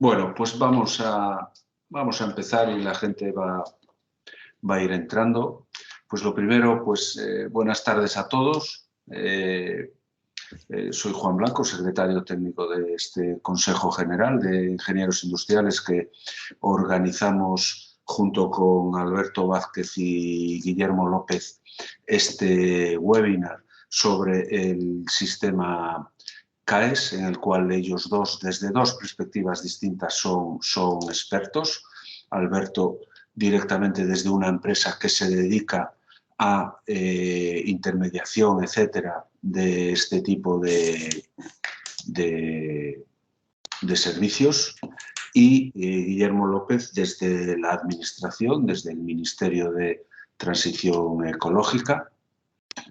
Bueno, pues vamos a empezar y la gente va a ir entrando. Pues lo primero, pues buenas tardes a todos. Soy Juan Blanco, secretario técnico de este Consejo General de Ingenieros Industriales que organizamos junto con Alberto Vázquez y Guillermo López este webinar sobre el sistema CAES, en el cual ellos dos, desde dos perspectivas distintas, son expertos. Alberto directamente desde una empresa que se dedica a intermediación, etcétera, de este tipo de servicios, y Guillermo López desde la Administración, desde el Ministerio de Transición Ecológica,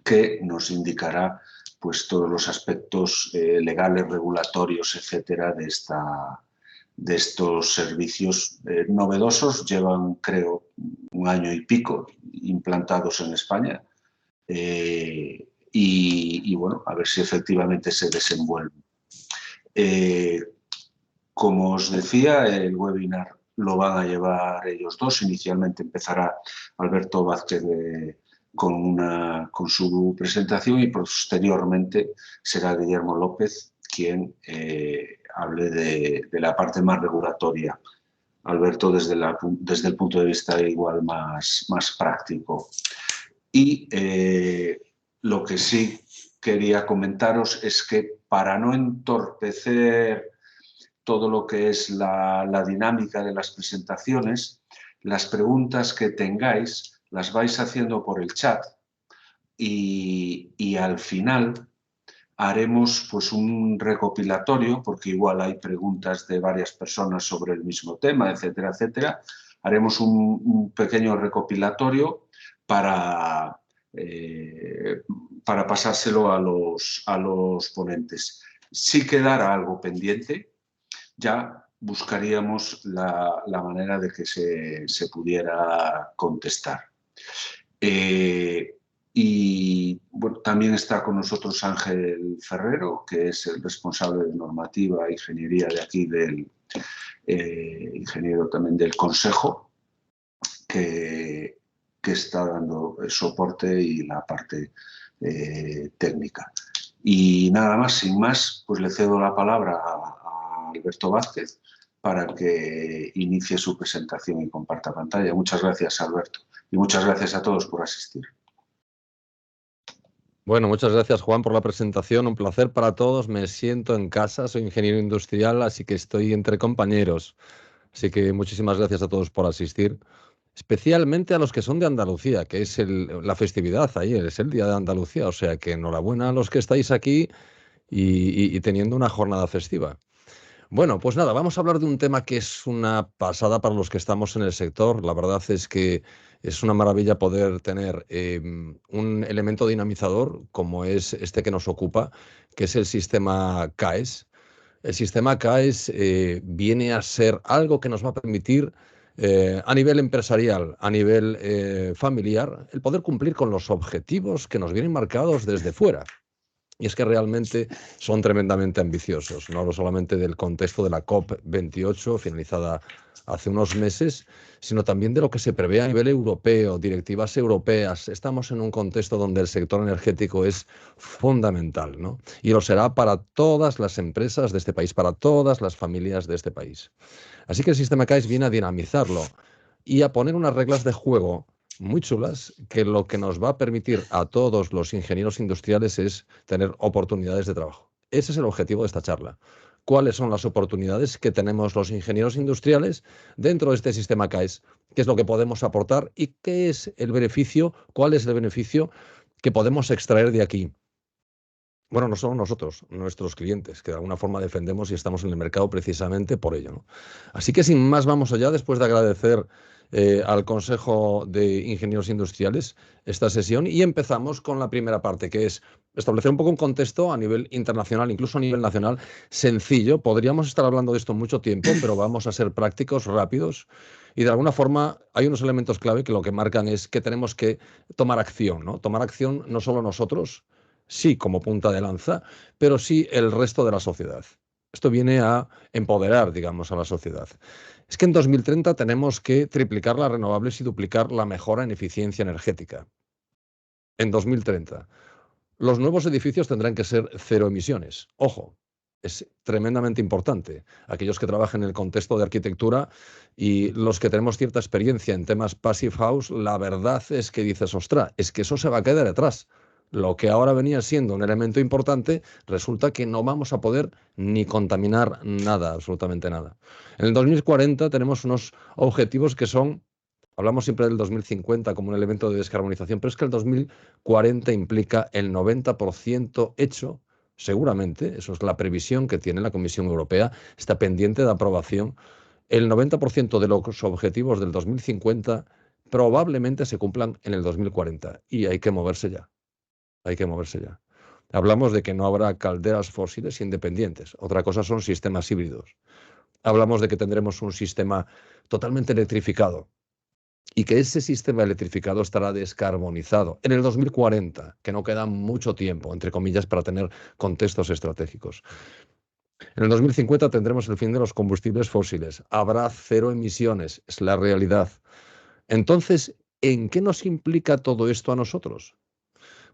que nos indicará pues todos los aspectos legales, regulatorios, etcétera, de estos servicios novedosos. Llevan, creo, un año y pico implantados en España y bueno, a ver si efectivamente se desenvuelven. Como os decía, el webinar lo van a llevar ellos dos. Inicialmente empezará Alberto Vázquez con su presentación y posteriormente será Guillermo López quien hable de la parte más regulatoria. Alberto desde el punto de vista igual más práctico. Y lo que sí quería comentaros es que para no entorpecer todo lo que es la dinámica de las presentaciones, las preguntas que tengáis las vais haciendo por el chat y al final haremos pues un recopilatorio, porque igual hay preguntas de varias personas sobre el mismo tema, etcétera, etcétera. Haremos un pequeño recopilatorio para pasárselo a los ponentes. Si quedara algo pendiente, ya buscaríamos la manera de que se pudiera contestar. Y bueno, también está con nosotros Ángel Ferrero, que es el responsable de normativa e ingeniería de aquí, ingeniero también del Consejo, que está dando el soporte y la parte técnica. Y nada más, sin más, pues le cedo la palabra a Alberto Vázquez para que inicie su presentación y comparta pantalla. Muchas gracias, Alberto, y muchas gracias a todos por asistir. Bueno, muchas gracias, Juan, por la presentación. Un placer para todos. Me siento en casa, soy ingeniero industrial, así que estoy entre compañeros. Así que muchísimas gracias a todos por asistir, especialmente a los que son de Andalucía, que es la festividad ayer, es el Día de Andalucía. O sea que enhorabuena a los que estáis aquí y teniendo una jornada festiva. Bueno, pues nada, vamos a hablar de un tema que es una pasada para los que estamos en el sector. La verdad es que es una maravilla poder tener un elemento dinamizador como es este que nos ocupa, que es el sistema CAES. El sistema CAES viene a ser algo que nos va a permitir a nivel empresarial, a nivel familiar, el poder cumplir con los objetivos que nos vienen marcados desde fuera. Y es que realmente son tremendamente ambiciosos, no solamente del contexto de la COP28, finalizada hace unos meses, sino también de lo que se prevé a nivel europeo, directivas europeas. Estamos en un contexto donde el sector energético es fundamental, ¿no? Y lo será para todas las empresas de este país, para todas las familias de este país. Así que el sistema CAES viene a dinamizarlo y a poner unas reglas de juego muy chulas, que lo que nos va a permitir a todos los ingenieros industriales es tener oportunidades de trabajo. Ese es el objetivo de esta charla. ¿Cuáles son las oportunidades que tenemos los ingenieros industriales dentro de este sistema CAES? ¿Qué es lo que podemos aportar y qué es el beneficio? ¿Cuál es el beneficio que podemos extraer de aquí? Bueno, no solo nosotros, nuestros clientes, que de alguna forma defendemos y estamos en el mercado precisamente por ello, ¿no? Así que sin más vamos allá, después de agradecer al Consejo de Ingenieros Industriales esta sesión, y empezamos con la primera parte, que es establecer un poco un contexto a nivel internacional, incluso a nivel nacional, sencillo. Podríamos estar hablando de esto mucho tiempo, pero vamos a ser prácticos, rápidos, y de alguna forma hay unos elementos clave que lo que marcan es que tenemos que tomar acción, ¿no? Tomar acción no solo nosotros, sí como punta de lanza, pero sí el resto de la sociedad. Esto viene a empoderar, digamos, a la sociedad. Es que en 2030 tenemos que triplicar las renovables y duplicar la mejora en eficiencia energética. En 2030. Los nuevos edificios tendrán que ser cero emisiones. Ojo, es tremendamente importante. Aquellos que trabajan en el contexto de arquitectura y los que tenemos cierta experiencia en temas passive house, la verdad es que dices, ostras, es que eso se va a quedar atrás. Lo que ahora venía siendo un elemento importante, resulta que no vamos a poder ni contaminar nada, absolutamente nada. En el 2040 tenemos unos objetivos que son. Hablamos siempre del 2050 como un elemento de descarbonización, pero es que el 2040 implica el 90% hecho, seguramente, eso es la previsión que tiene la Comisión Europea, está pendiente de aprobación. El 90% de los objetivos del 2050 probablemente se cumplan en el 2040 y hay que moverse ya, hay que moverse ya. Hablamos de que no habrá calderas fósiles independientes, otra cosa son sistemas híbridos. Hablamos de que tendremos un sistema totalmente electrificado, y que ese sistema electrificado estará descarbonizado en el 2040, que no queda mucho tiempo, entre comillas, para tener contextos estratégicos. En el 2050 tendremos el fin de los combustibles fósiles. Habrá cero emisiones, es la realidad. Entonces, ¿en qué nos implica todo esto a nosotros?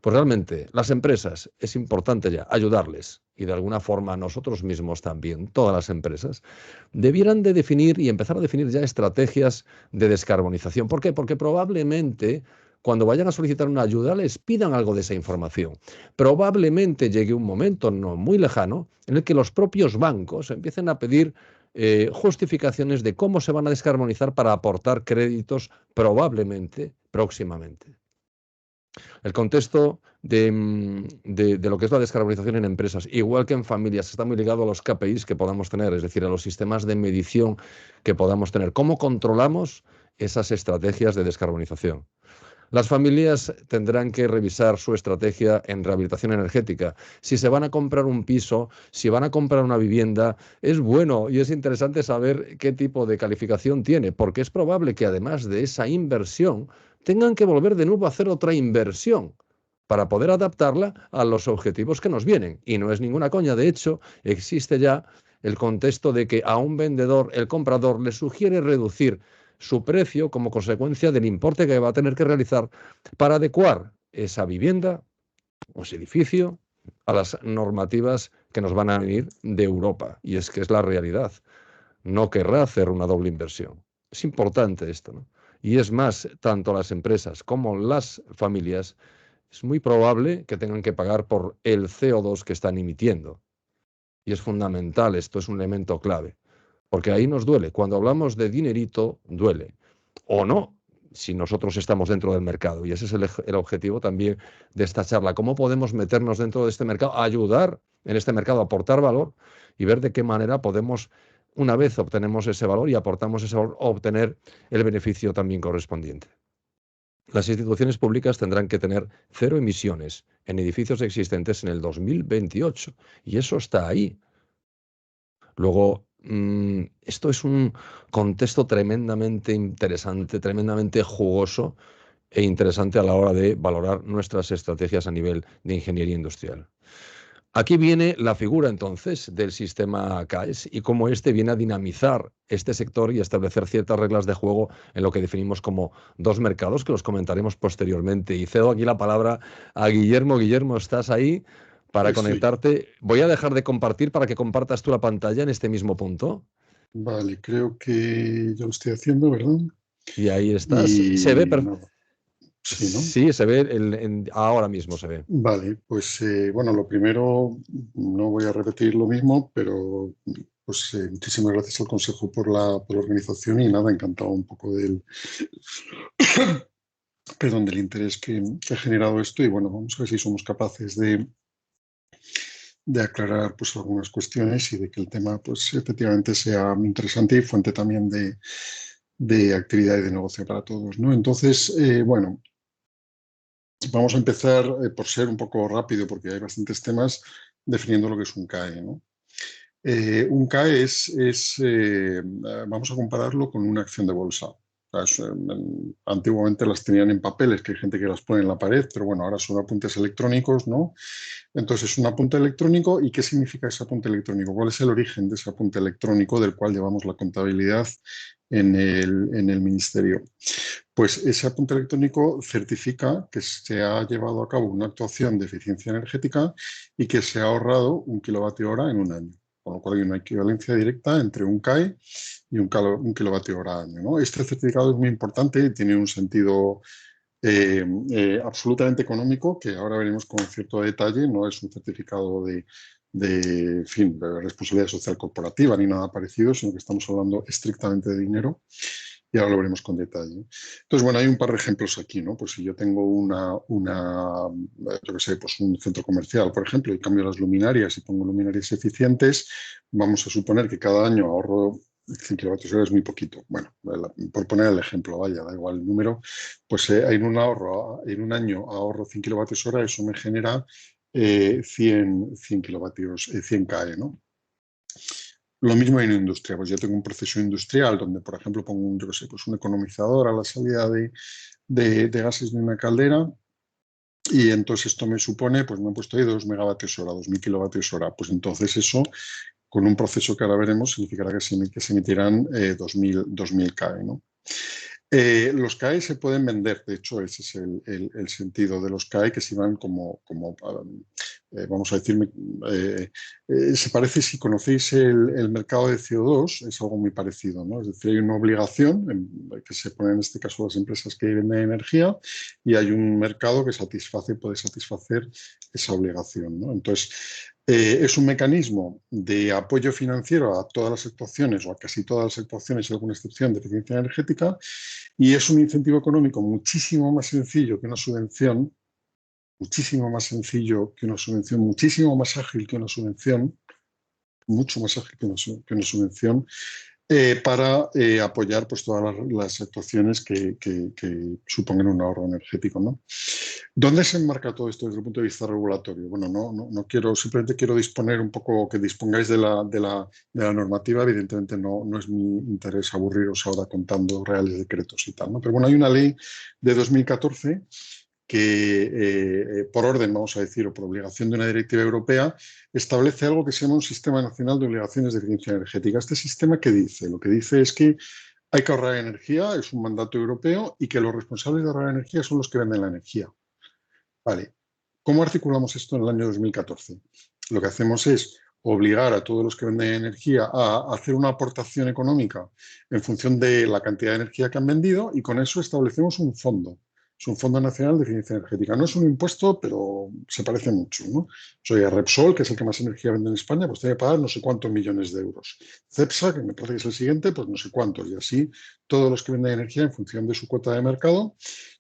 Pues realmente, las empresas, es importante ya ayudarles, y de alguna forma nosotros mismos también, todas las empresas, debieran de definir y empezar a definir ya estrategias de descarbonización. ¿Por qué? Porque probablemente cuando vayan a solicitar una ayuda les pidan algo de esa información. Probablemente llegue un momento no muy lejano en el que los propios bancos empiecen a pedir justificaciones de cómo se van a descarbonizar para aportar créditos probablemente próximamente. El contexto de lo que es la descarbonización en empresas, igual que en familias, está muy ligado a los KPIs que podamos tener, es decir, a los sistemas de medición que podamos tener. ¿Cómo controlamos esas estrategias de descarbonización? Las familias tendrán que revisar su estrategia en rehabilitación energética. Si se van a comprar un piso, si van a comprar una vivienda, es bueno y es interesante saber qué tipo de calificación tiene, porque es probable que además de esa inversión tengan que volver de nuevo a hacer otra inversión para poder adaptarla a los objetivos que nos vienen. Y no es ninguna coña. De hecho, existe ya el contexto de que a un vendedor, el comprador, le sugiere reducir su precio como consecuencia del importe que va a tener que realizar para adecuar esa vivienda o ese edificio a las normativas que nos van a venir de Europa. Y es que es la realidad. No querrá hacer una doble inversión. Es importante esto, ¿no? Y es más, tanto las empresas como las familias, es muy probable que tengan que pagar por el CO2 que están emitiendo. Y es fundamental, esto es un elemento clave. Porque ahí nos duele. Cuando hablamos de dinerito, duele. O no, si nosotros estamos dentro del mercado. Y ese es el objetivo también de esta charla. ¿Cómo podemos meternos dentro de este mercado, ayudar en este mercado, aportar valor y ver de qué manera podemos, una vez obtenemos ese valor y aportamos ese valor, obtener el beneficio también correspondiente? Las instituciones públicas tendrán que tener cero emisiones en edificios existentes en el 2028. Y eso está ahí. Luego, esto es un contexto tremendamente interesante, tremendamente jugoso e interesante a la hora de valorar nuestras estrategias a nivel de ingeniería industrial. Aquí viene la figura entonces del sistema CAES y cómo este viene a dinamizar este sector y establecer ciertas reglas de juego en lo que definimos como dos mercados, que los comentaremos posteriormente. Y cedo aquí la palabra a Guillermo. Guillermo, ¿estás ahí para Estoy. conectarte? Voy a dejar de compartir para que compartas tú la pantalla en este mismo punto. Vale, creo que ya lo estoy haciendo, ¿verdad? Y ahí estás. Se ve, Y nada, sí, ¿no? sí, se ve, ahora mismo se ve. Vale, pues bueno, lo primero, no voy a repetir lo mismo, pero pues muchísimas gracias al Consejo por la organización y nada, encantado un poco perdón, del interés que ha generado esto y bueno, vamos a ver si somos capaces de aclarar pues algunas cuestiones y de que el tema pues efectivamente sea muy interesante y fuente también de actividad y de negocio para todos, ¿no? Entonces, bueno, vamos a empezar por ser un poco rápido porque hay bastantes temas definiendo lo que es un CAE, ¿no? Un CAE vamos a compararlo con una acción de bolsa. Antiguamente las tenían en papeles, que hay gente que las pone en la pared, pero bueno, ahora son apuntes electrónicos, ¿no? Entonces es un apunte electrónico. ¿Y qué significa ese apunte electrónico? ¿Cuál es el origen de ese apunte electrónico del cual llevamos la contabilidad en el ministerio? Pues ese apunte electrónico certifica que se ha llevado a cabo una actuación de eficiencia energética y que se ha ahorrado 1 kWh en un año. Con lo cual hay una equivalencia directa entre un CAE y un kWh año, ¿no? Este certificado es muy importante y tiene un sentido absolutamente económico, que ahora veremos con cierto detalle. No es un certificado de responsabilidad social corporativa ni nada parecido, sino que estamos hablando estrictamente de dinero. Y ahora lo veremos con detalle. Entonces, bueno, hay un par de ejemplos aquí, ¿no? Pues si yo tengo yo qué sé, pues un centro comercial, por ejemplo, y cambio las luminarias y pongo luminarias eficientes, vamos a suponer que cada año ahorro 100 kWh, es muy poquito. Bueno, por poner el ejemplo, vaya, da igual el número, pues en un año ahorro 100 kWh, eso me genera 100 kilovatios, 100 CAE, ¿no? Lo mismo en industria. Pues yo tengo un proceso industrial donde, por ejemplo, pongo yo qué sé, pues un economizador a la salida de gases de una caldera, y entonces esto me supone, pues me han puesto ahí 2 megavatios hora, 2000 kilovatios hora. Pues entonces eso, con un proceso que ahora veremos, significará que se emitirán 2000 CAE, ¿no? Los CAE se pueden vender. De hecho, ese es el sentido de los CAE, que se van como vamos a decir, se parece, si conocéis el mercado de CO2, es algo muy parecido, ¿no? Es decir, hay una obligación que se pone en este caso las empresas que venden energía, y hay un mercado que puede satisfacer esa obligación, ¿no? Entonces, es un mecanismo de apoyo financiero a todas las actuaciones, o a casi todas las actuaciones, sin alguna excepción, de eficiencia energética, y es un incentivo económico muchísimo más sencillo que una subvención, muchísimo más sencillo que una subvención, muchísimo más ágil que una subvención, mucho más ágil que una subvención, para apoyar pues todas las actuaciones que supongan un ahorro energético, ¿no? ¿Dónde se enmarca todo esto desde el punto de vista regulatorio? Bueno, no quiero, simplemente quiero disponer un poco, que dispongáis de la normativa. Evidentemente no es mi interés aburriros ahora contando reales decretos y tal, ¿no? Pero bueno, hay una ley de 2014 que, por orden, vamos a decir, o por obligación de una directiva europea, establece algo que se llama un Sistema Nacional de Obligaciones de Eficiencia Energética. ¿Este sistema qué dice? Lo que dice es que hay que ahorrar energía, es un mandato europeo, y que los responsables de ahorrar energía son los que venden la energía. Vale. ¿Cómo articulamos esto en el año 2014? Lo que hacemos es obligar a todos los que venden energía a hacer una aportación económica en función de la cantidad de energía que han vendido, y con eso establecemos un fondo. Es un Fondo Nacional de Eficiencia Energética. No es un impuesto, pero se parece mucho, ¿no? Soy a Repsol, que es el que más energía vende en España, pues tiene que pagar no sé cuántos millones de euros. Cepsa, que me parece que es el siguiente, pues no sé cuántos. Y así todos los que venden energía, en función de su cuota de mercado,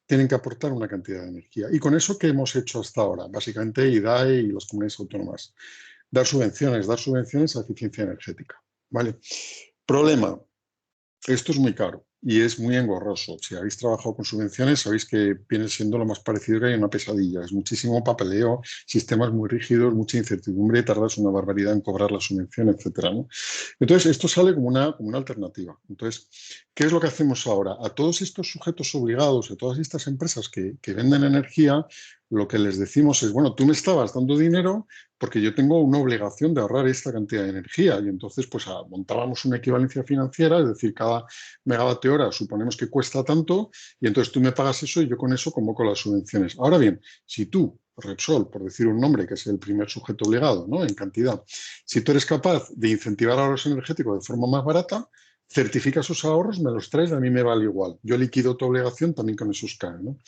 tienen que aportar una cantidad de energía. ¿Y con eso qué hemos hecho hasta ahora? Básicamente IDAE y las comunidades autónomas. Dar subvenciones a eficiencia energética. ¿Vale? Problema. Esto es muy caro y es muy engorroso. Si habéis trabajado con subvenciones, sabéis que viene siendo lo más parecido que hay una pesadilla. Es muchísimo papeleo, sistemas muy rígidos, mucha incertidumbre, tardas una barbaridad en cobrar la subvención, etcétera, ¿no? Entonces, esto sale como una alternativa. Entonces, ¿qué es lo que hacemos ahora? A todos estos sujetos obligados, a todas estas empresas que venden energía, lo que les decimos es, bueno, tú me estabas dando dinero porque yo tengo una obligación de ahorrar esta cantidad de energía. Y entonces, pues montábamos una equivalencia financiera, es decir, cada megavatio hora suponemos que cuesta tanto, y entonces tú me pagas eso y yo con eso convoco las subvenciones. Ahora bien, si tú, Repsol, por decir un nombre, que es el primer sujeto obligado, ¿no?, en cantidad, si tú eres capaz de incentivar ahorros energéticos de forma más barata, certifica esos ahorros, me los traes, a mí me vale igual. Yo liquido tu obligación también con esos CAE, ¿no?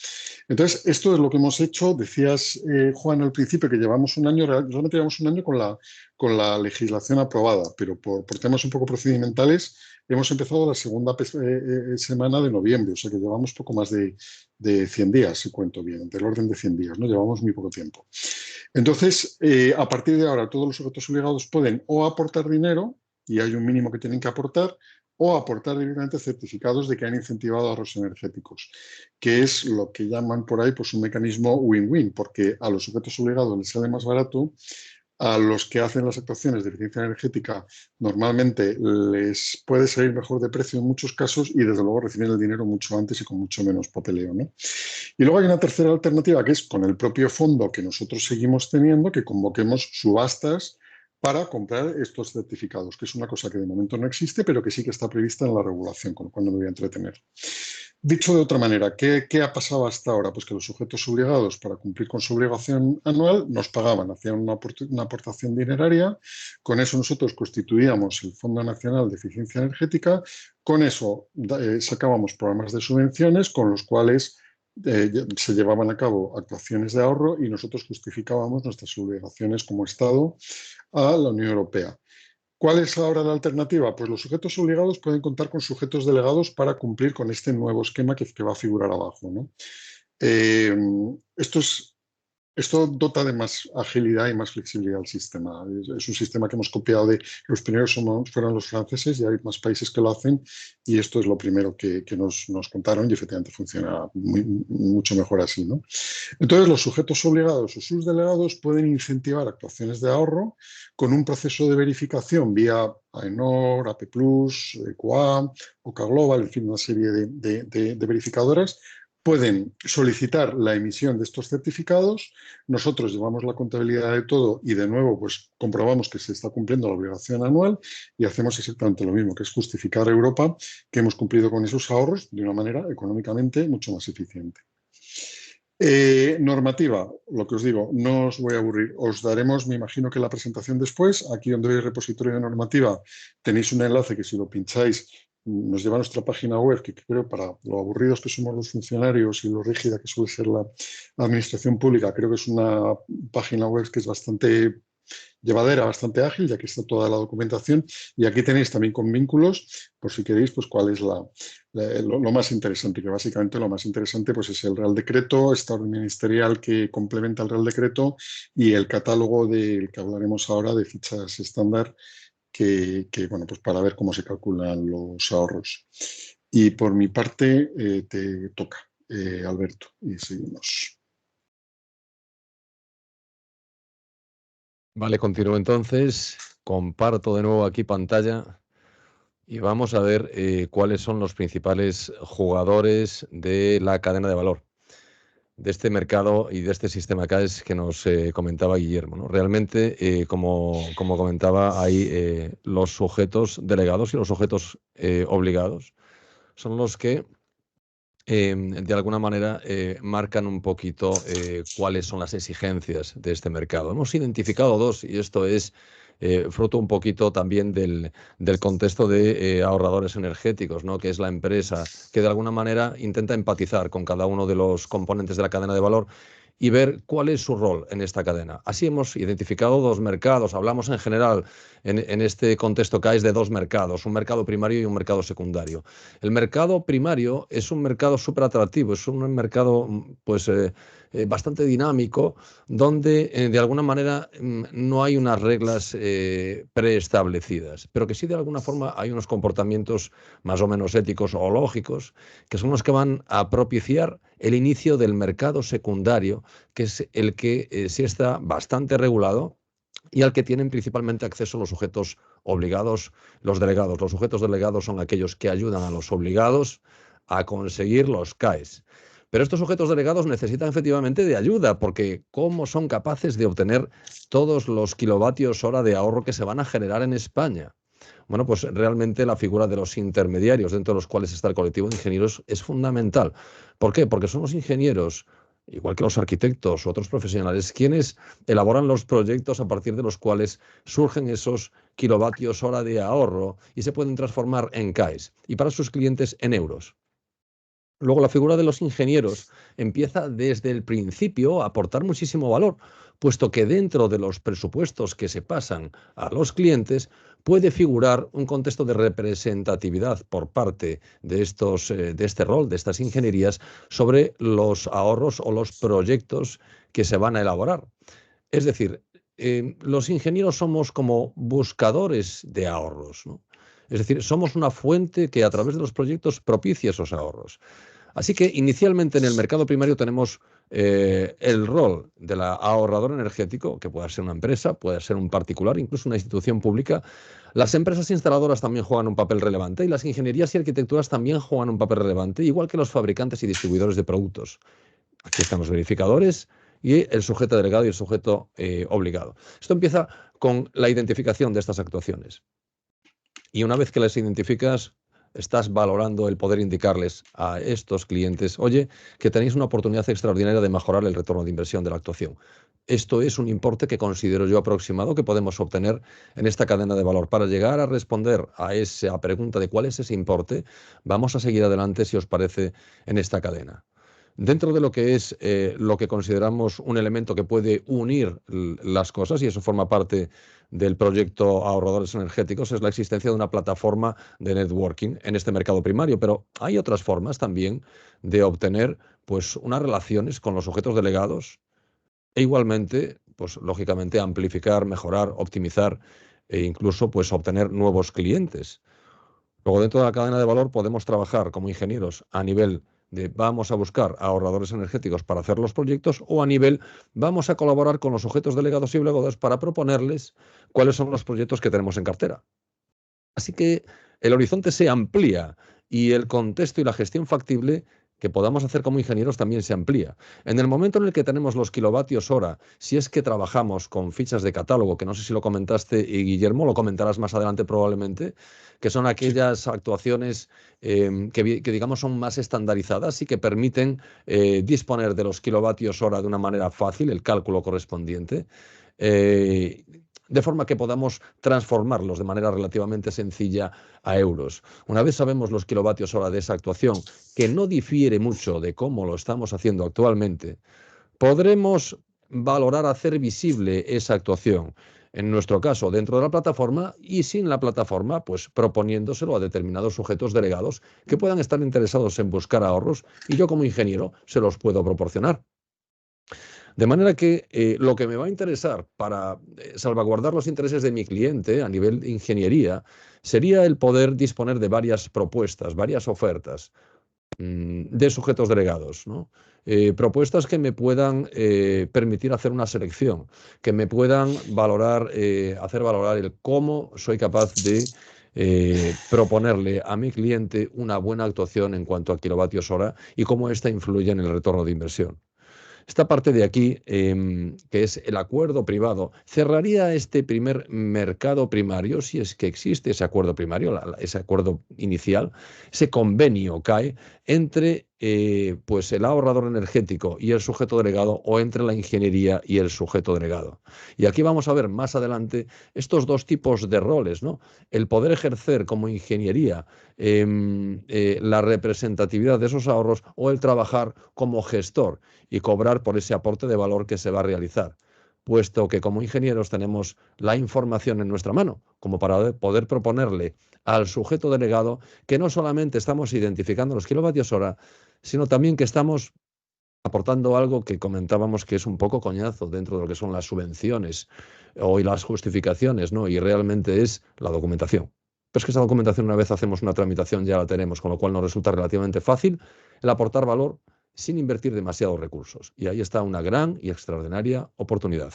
Entonces, esto es lo que hemos hecho. Decías, Juan, al principio, que llevamos un año, realmente llevamos un año con la legislación aprobada, pero por temas un poco procedimentales hemos empezado la segunda semana de noviembre, o sea que llevamos poco más de 100 días, si cuento bien, del orden de 100 días, ¿no? Llevamos muy poco tiempo. Entonces, a partir de ahora, todos los sujetos obligados pueden o aportar dinero, y hay un mínimo que tienen que aportar, o aportar directamente certificados de que han incentivado ahorros energéticos, que es lo que llaman por ahí pues un mecanismo win-win, porque a los sujetos obligados les sale más barato a los que hacen las actuaciones de eficiencia energética normalmente les puede salir mejor de precio en muchos casos y desde luego reciben el dinero mucho antes y con mucho menos papeleo, ¿no? Y luego hay una tercera alternativa que es con el propio fondo que nosotros seguimos teniendo, que convoquemos subastas para comprar estos certificados, que es una cosa que de momento no existe, pero que sí que está prevista en la regulación, con lo cual no me voy a entretener. Dicho de otra manera, ¿qué ha pasado hasta ahora? Pues que los sujetos obligados para cumplir con su obligación anual nos pagaban, hacían una aportación dineraria, con eso nosotros constituíamos el Fondo Nacional de Eficiencia Energética, con eso sacábamos programas de subvenciones con los cuales se llevaban a cabo actuaciones de ahorro y nosotros justificábamos nuestras obligaciones como Estado a la Unión Europea. ¿Cuál es ahora la alternativa? Pues los sujetos obligados pueden contar con sujetos delegados para cumplir con este nuevo esquema que va a figurar abajo, ¿no? Esto dota de más agilidad y más flexibilidad al sistema. Es un sistema que hemos copiado de los primeros fueron los franceses y hay más países que lo hacen y esto es lo primero que nos contaron y efectivamente funciona mucho mejor así, ¿no? Entonces los sujetos obligados o sus delegados pueden incentivar actuaciones de ahorro con un proceso de verificación vía AENOR, AP+, EQA, OCA Global, en fin, una serie de verificadoras. Pueden solicitar la emisión de estos certificados, nosotros llevamos la contabilidad de todo y de nuevo pues comprobamos que se está cumpliendo la obligación anual y hacemos exactamente lo mismo, que es justificar a Europa que hemos cumplido con esos ahorros de una manera económicamente mucho más eficiente. Normativa, lo que os digo, no os voy a aburrir, os daremos, me imagino que la presentación después, aquí donde veis repositorio de normativa tenéis un enlace que si lo pincháis nos lleva a nuestra página web, que creo para lo aburridos que somos los funcionarios y lo rígida que suele ser la administración pública, creo que es una página web que es bastante llevadera, bastante ágil, ya que está toda la documentación. Y aquí tenéis también con vínculos, por si queréis, pues cuál es lo más interesante, que básicamente lo más interesante pues es el Real Decreto, esta orden ministerial que complementa el Real Decreto y el catálogo del que hablaremos ahora de fichas estándar que bueno, pues para ver cómo se calculan los ahorros. Y por mi parte te toca, Alberto, y seguimos. Vale, continúo entonces. Comparto de nuevo aquí pantalla y vamos a ver cuáles son los principales jugadores de la cadena de valor, de este mercado y de este sistema CAES que nos comentaba Guillermo, ¿no? Realmente, como comentaba, hay los sujetos delegados y los sujetos obligados. Son los que de alguna manera marcan un poquito cuáles son las exigencias de este mercado. Hemos identificado dos y esto es fruto un poquito también del contexto de ahorradores energéticos, ¿no? Que es la empresa que de alguna manera intenta empatizar con cada uno de los componentes de la cadena de valor y ver cuál es su rol en esta cadena. Así hemos identificado dos mercados. Hablamos en general en este contexto CAES de dos mercados, un mercado primario y un mercado secundario. El mercado primario es un mercado súper atractivo, es un mercado pues, bastante dinámico, donde de alguna manera no hay unas reglas preestablecidas, pero que sí de alguna forma hay unos comportamientos más o menos éticos o lógicos, que son los que van a propiciar el inicio del mercado secundario, que es el que sí está bastante regulado y al que tienen principalmente acceso los sujetos obligados, los delegados. Los sujetos delegados son aquellos que ayudan a los obligados a conseguir los CAES. Pero estos sujetos delegados necesitan efectivamente de ayuda, porque ¿cómo son capaces de obtener todos los kilovatios hora de ahorro que se van a generar en España? Bueno, pues realmente la figura de los intermediarios, dentro de los cuales está el colectivo de ingenieros, es fundamental. ¿Por qué? Porque son los ingenieros, igual que los arquitectos u otros profesionales, quienes elaboran los proyectos a partir de los cuales surgen esos kilovatios hora de ahorro y se pueden transformar en CAES y para sus clientes en euros. Luego la figura de los ingenieros empieza desde el principio a aportar muchísimo valor, puesto que dentro de los presupuestos que se pasan a los clientes puede figurar un contexto de representatividad por parte de este rol, de estas ingenierías, sobre los ahorros o los proyectos que se van a elaborar. Es decir, los ingenieros somos como buscadores de ahorros, ¿no? Es decir, somos una fuente que a través de los proyectos propicia esos ahorros. Así que inicialmente en el mercado primario tenemos el rol del ahorrador energético, que pueda ser una empresa, puede ser un particular, incluso una institución pública. Las empresas instaladoras también juegan un papel relevante y las ingenierías y arquitecturas también juegan un papel relevante, igual que los fabricantes y distribuidores de productos. Aquí están los verificadores y el sujeto delegado y el sujeto obligado. Esto empieza con la identificación de estas actuaciones. Y una vez que las identificas, estás valorando el poder indicarles a estos clientes, oye, que tenéis una oportunidad extraordinaria de mejorar el retorno de inversión de la actuación. Esto es un importe que considero yo aproximado que podemos obtener en esta cadena de valor. Para llegar a responder a esa pregunta de cuál es ese importe, vamos a seguir adelante, si os parece, en esta cadena. Dentro de lo que es lo que consideramos un elemento que puede unir las cosas, y eso forma parte del proyecto Ahorradores Energéticos, es la existencia de una plataforma de networking en este mercado primario. Pero hay otras formas también de obtener pues, unas relaciones con los sujetos delegados e igualmente, pues, lógicamente, amplificar, mejorar, optimizar e incluso pues, obtener nuevos clientes. Luego, dentro de la cadena de valor podemos trabajar como ingenieros a nivel de vamos a buscar ahorradores energéticos para hacer los proyectos, o a nivel vamos a colaborar con los sujetos delegados y obligados para proponerles cuáles son los proyectos que tenemos en cartera. Así que el horizonte se amplía y el contexto y la gestión factible que podamos hacer como ingenieros también se amplía. En el momento en el que tenemos los kilovatios hora, si es que trabajamos con fichas de catálogo, que no sé si lo comentaste, y Guillermo, lo comentarás más adelante probablemente, que son aquellas actuaciones que digamos son más estandarizadas y que permiten disponer de los kilovatios hora de una manera fácil, el cálculo correspondiente, de forma que podamos transformarlos de manera relativamente sencilla a euros. Una vez sabemos los kilovatios hora de esa actuación, que no difiere mucho de cómo lo estamos haciendo actualmente, podremos valorar hacer visible esa actuación. En nuestro caso, dentro de la plataforma, y sin la plataforma, pues proponiéndoselo a determinados sujetos delegados que puedan estar interesados en buscar ahorros, y yo como ingeniero se los puedo proporcionar. De manera que lo que me va a interesar para salvaguardar los intereses de mi cliente a nivel de ingeniería sería el poder disponer de varias propuestas, varias ofertas de sujetos delegados, ¿no? Propuestas que me puedan permitir hacer una selección, que me puedan valorar, hacer valorar el cómo soy capaz de proponerle a mi cliente una buena actuación en cuanto a kilovatios hora y cómo ésta influye en el retorno de inversión. Esta parte de aquí, que es el acuerdo privado, cerraría este primer mercado primario, si es que existe ese acuerdo primario, ese acuerdo inicial, ese convenio CAE entre pues el ahorrador energético y el sujeto delegado, o entre la ingeniería y el sujeto delegado. Y aquí vamos a ver más adelante estos dos tipos de roles, ¿no? El poder ejercer como ingeniería la representatividad de esos ahorros, o el trabajar como gestor y cobrar por ese aporte de valor que se va a realizar, puesto que como ingenieros tenemos la información en nuestra mano, como para poder proponerle al sujeto delegado que no solamente estamos identificando los kilovatios hora, sino también que estamos aportando algo que comentábamos que es un poco coñazo dentro de lo que son las subvenciones o las justificaciones, ¿no? Y realmente es la documentación. Pero es que esa documentación, una vez hacemos una tramitación, ya la tenemos, con lo cual nos resulta relativamente fácil el aportar valor sin invertir demasiados recursos. Y ahí está una gran y extraordinaria oportunidad.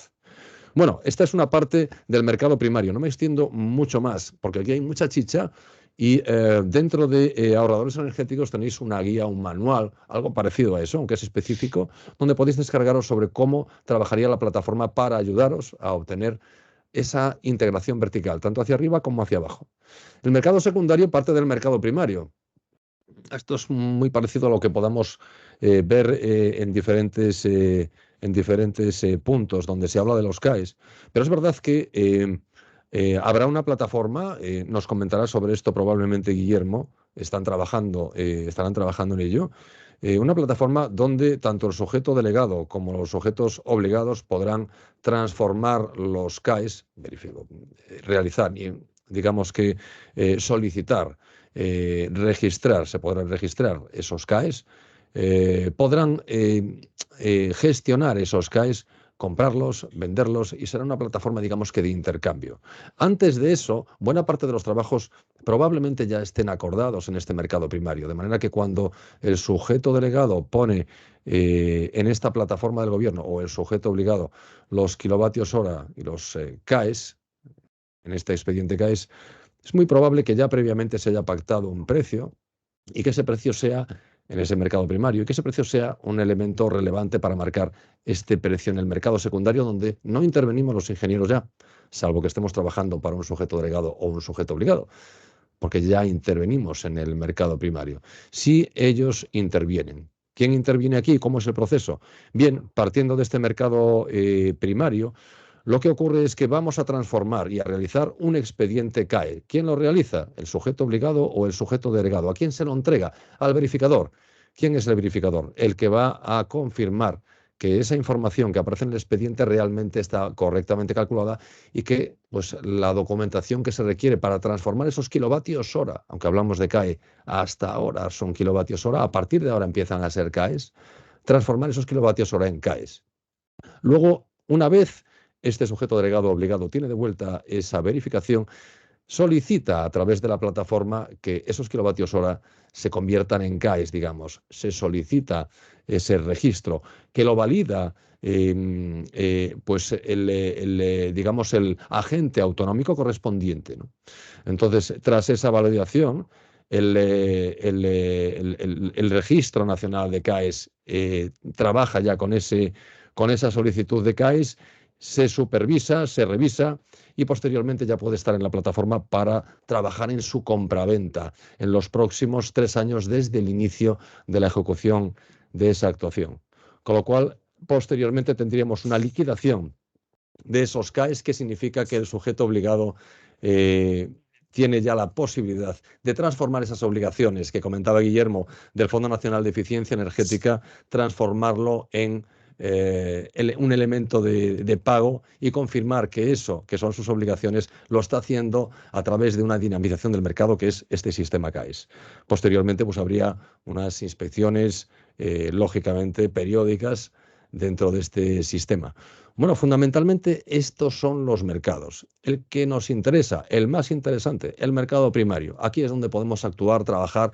Bueno, esta es una parte del mercado primario. No me extiendo mucho más, porque aquí hay mucha chicha. Y dentro de ahorradores energéticos tenéis una guía, un manual, algo parecido a eso, aunque es específico, donde podéis descargaros sobre cómo trabajaría la plataforma para ayudaros a obtener esa integración vertical, tanto hacia arriba como hacia abajo. El mercado secundario parte del mercado primario. Esto es muy parecido a lo que podamos ver en diferentes puntos donde se habla de los CAEs. Pero es verdad que habrá una plataforma, nos comentará sobre esto probablemente Guillermo, estarán trabajando en ello, una plataforma donde tanto el sujeto delegado como los sujetos obligados podrán transformar los CAEs, realizar, digamos que solicitar, se podrán registrar esos CAEs, podrán gestionar esos CAEs comprarlos, venderlos y será una plataforma, digamos que de intercambio. Antes de eso, buena parte de los trabajos probablemente ya estén acordados en este mercado primario, de manera que cuando el sujeto delegado pone en esta plataforma del gobierno o el sujeto obligado los kilovatios hora y los CAEs, en este expediente CAEs, es muy probable que ya previamente se haya pactado un precio y que ese precio sea en ese mercado primario y que ese precio sea un elemento relevante para marcar este precio en el mercado secundario, donde no intervenimos los ingenieros ya, salvo que estemos trabajando para un sujeto delegado o un sujeto obligado, porque ya intervenimos en el mercado primario. Si ellos intervienen. ¿Quién interviene aquí? ¿Cómo es el proceso? Bien, partiendo de este mercado primario, lo que ocurre es que vamos a transformar y a realizar un expediente CAE. ¿Quién lo realiza? ¿El sujeto obligado o el sujeto delegado? ¿A quién se lo entrega? Al verificador. ¿Quién es el verificador? El que va a confirmar que esa información que aparece en el expediente realmente está correctamente calculada y que pues, la documentación que se requiere para transformar esos kilovatios hora, aunque hablamos de CAE, hasta ahora son kilovatios hora, a partir de ahora empiezan a ser CAEs, transformar esos kilovatios hora en CAEs. Luego, una vez este sujeto delegado obligado tiene de vuelta esa verificación, solicita a través de la plataforma que esos kilovatios hora se conviertan en CAEs, digamos. Se solicita ese registro que lo valida pues digamos el agente autonómico correspondiente, ¿no? Entonces, tras esa validación, el Registro Nacional de CAEs trabaja ya con esa solicitud de CAEs, se supervisa, se revisa y posteriormente ya puede estar en la plataforma para trabajar en su compraventa en los próximos 3 años desde el inicio de la ejecución de esa actuación. Con lo cual, posteriormente tendríamos una liquidación de esos CAEs, que significa que el sujeto obligado tiene ya la posibilidad de transformar esas obligaciones que comentaba Guillermo del Fondo Nacional de Eficiencia Energética, transformarlo en un elemento de pago y confirmar que eso, que son sus obligaciones, lo está haciendo a través de una dinamización del mercado que es este sistema CAEs. Posteriormente, pues habría unas inspecciones, lógicamente, periódicas dentro de este sistema. Bueno, fundamentalmente estos son los mercados. El que nos interesa, el más interesante, el mercado primario. Aquí es donde podemos actuar, trabajar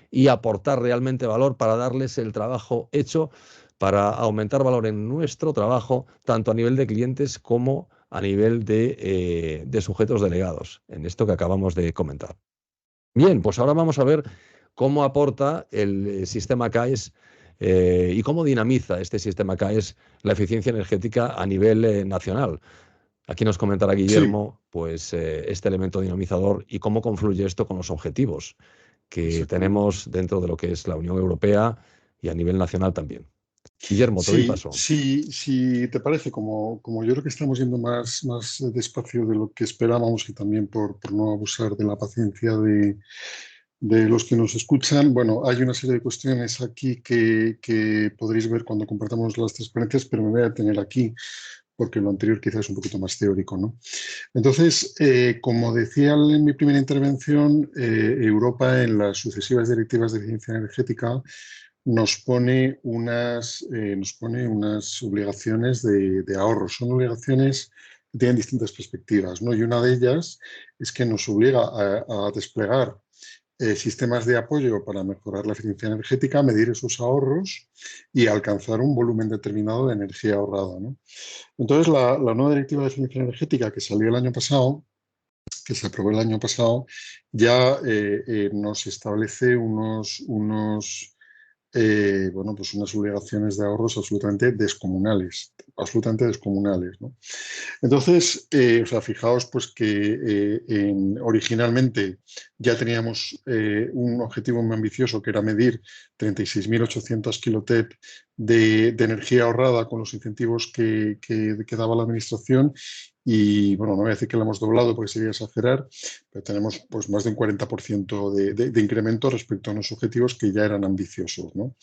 y aportar realmente valor para darles el trabajo hecho, para aumentar valor en nuestro trabajo, tanto a nivel de clientes como a nivel de sujetos delegados, en esto que acabamos de comentar. Bien, pues ahora vamos a ver cómo aporta el sistema CAEs y cómo dinamiza este sistema CAEs la eficiencia energética a nivel nacional. Aquí nos comentará Guillermo pues, este elemento dinamizador y cómo confluye esto con los objetivos que tenemos dentro de lo que es la Unión Europea y a nivel nacional también. Guillermo, te doy paso. Sí, te parece, como yo creo que estamos yendo más despacio de lo que esperábamos y también por no abusar de la paciencia de los que nos escuchan. Bueno, hay una serie de cuestiones aquí que podréis ver cuando compartamos las transparencias, pero me voy a detener aquí porque lo anterior quizás es un poquito más teórico, ¿no? Entonces, como decía en mi primera intervención, Europa en las sucesivas directivas de eficiencia energética nos pone unas obligaciones de ahorro. Son obligaciones que tienen distintas perspectivas, ¿no? Y una de ellas es que nos obliga a desplegar sistemas de apoyo para mejorar la eficiencia energética, medir esos ahorros y alcanzar un volumen determinado de energía ahorrada, ¿no? Entonces, la nueva directiva de eficiencia energética que salió el año pasado, que se aprobó el año pasado, ya nos establece unas obligaciones de ahorros absolutamente descomunales, ¿no? Entonces, fijaos pues que originalmente ya teníamos un objetivo muy ambicioso, que era medir 36.800 kilotep de energía ahorrada con los incentivos que daba la administración. Y bueno, no voy a decir que lo hemos doblado porque sería exagerar, pero tenemos pues más de un 40% de incremento respecto a unos objetivos que ya eran ambiciosos, ¿no?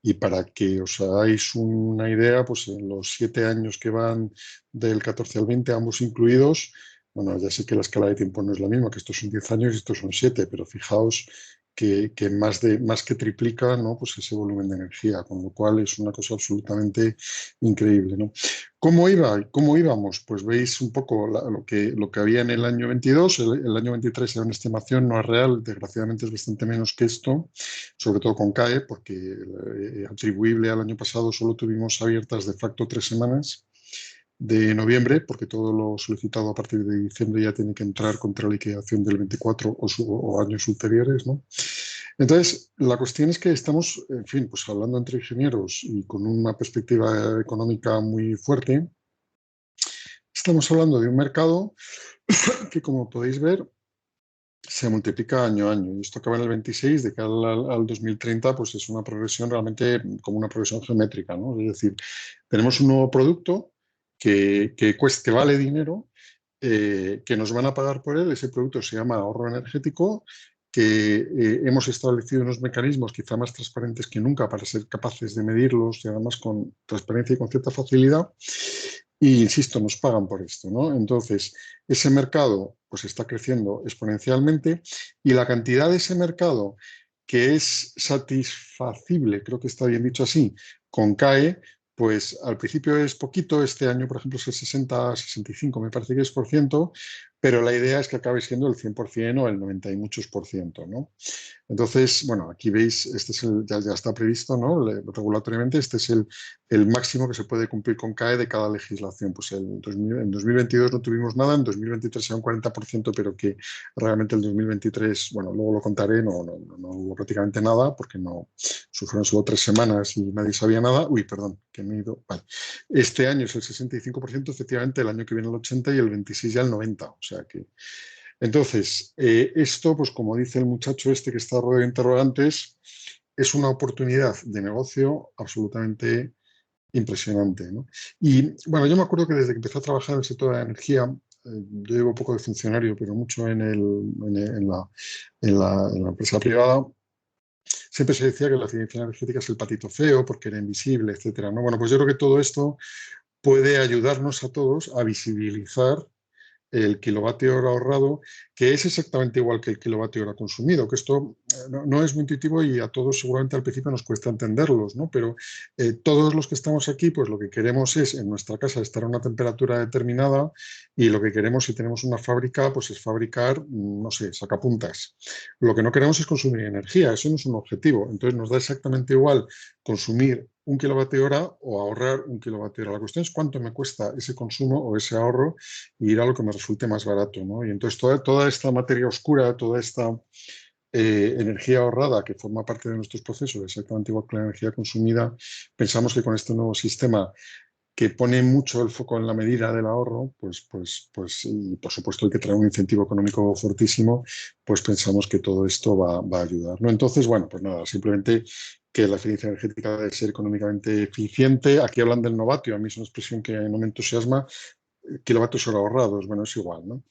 Y para que os hagáis una idea, pues en los 7 años que van del 14 al 20, ambos incluidos, bueno, ya sé que la escala de tiempo no es la misma, que estos son 10 años y estos son 7, pero fijaos que más que triplica, ¿no? Pues ese volumen de energía, con lo cual es una cosa absolutamente increíble, ¿no? ¿Cómo íbamos? Pues veis un poco lo que había en el año 22, el año 23 era una estimación, no es real, desgraciadamente es bastante menos que esto, sobre todo con CAE, porque atribuible al año pasado solo tuvimos abiertas de facto 3 semanas de noviembre, porque todo lo solicitado a partir de diciembre ya tiene que entrar contra la liquidación del 24 o años ulteriores, ¿no? Entonces, la cuestión es que estamos, en fin, pues hablando entre ingenieros y con una perspectiva económica muy fuerte, estamos hablando de un mercado que, como podéis ver, se multiplica año a año. Y esto acaba en el 26, de cara al 2030, pues es una progresión realmente como una progresión geométrica, ¿no? Es decir, tenemos un nuevo producto que vale dinero, que nos van a pagar por él. Ese producto se llama ahorro energético, que hemos establecido unos mecanismos quizá más transparentes que nunca para ser capaces de medirlos y además con transparencia y con cierta facilidad. Y, insisto, nos pagan por esto, ¿no? Entonces, ese mercado pues está creciendo exponencialmente y la cantidad de ese mercado que es satisfacible, creo que está bien dicho así, con CAE, pues al principio es poquito, este año por ejemplo es el 60, 65 me parece que es por ciento, pero la idea es que acabe siendo el 100% o el 90 y muchos por ciento, ¿no? Entonces, bueno, aquí veis, este es ya está previsto, ¿no? Regulatoriamente, este es el máximo que se puede cumplir con CAE de cada legislación. Pues en 2022 no tuvimos nada, en 2023 era un 40%, pero que realmente el 2023, bueno, luego lo contaré, no hubo prácticamente nada, porque no, fueron solo 3 semanas y nadie sabía nada. Uy, perdón, que me he ido. Vale. Este año es el 65%, efectivamente, el año que viene el 80% y el 26 ya el 90%. O sea que... Entonces, esto, pues como dice el muchacho este que está rodeado de interrogantes, es una oportunidad de negocio absolutamente impresionante, ¿no? Y bueno, yo me acuerdo que desde que empecé a trabajar en el sector de la energía, yo llevo poco de funcionario, pero mucho en la empresa privada, siempre se decía que la eficiencia energética es el patito feo porque era invisible, etcétera, ¿no? Bueno, pues yo creo que todo esto puede ayudarnos a todos a visibilizar el kilovatio hora ahorrado, que es exactamente igual que el kilovatio hora consumido, que esto no es muy intuitivo y a todos seguramente al principio nos cuesta entenderlos, ¿no? Pero todos los que estamos aquí, pues lo que queremos es en nuestra casa estar a una temperatura determinada y lo que queremos si tenemos una fábrica, pues es fabricar, no sé, sacapuntas. Lo que no queremos es consumir energía, eso no es un objetivo. Entonces nos da exactamente igual consumir 1 kilovatio hora o ahorrar 1 kilovatio hora. La cuestión es cuánto me cuesta ese consumo o ese ahorro y ir a lo que me resulte más barato, ¿no? Y entonces toda esta materia oscura, toda esta energía ahorrada que forma parte de nuestros procesos, exactamente igual que la energía consumida, pensamos que con este nuevo sistema que pone mucho el foco en la medida del ahorro, pues y por supuesto hay que traer un incentivo económico fortísimo, pues pensamos que todo esto va a ayudar, ¿no? Entonces, bueno, pues nada, simplemente que la eficiencia energética debe ser económicamente eficiente. Aquí hablan del novatio, a mí es una expresión que no me entusiasma, kilovatios hora ahorrados, bueno, es igual, ¿no?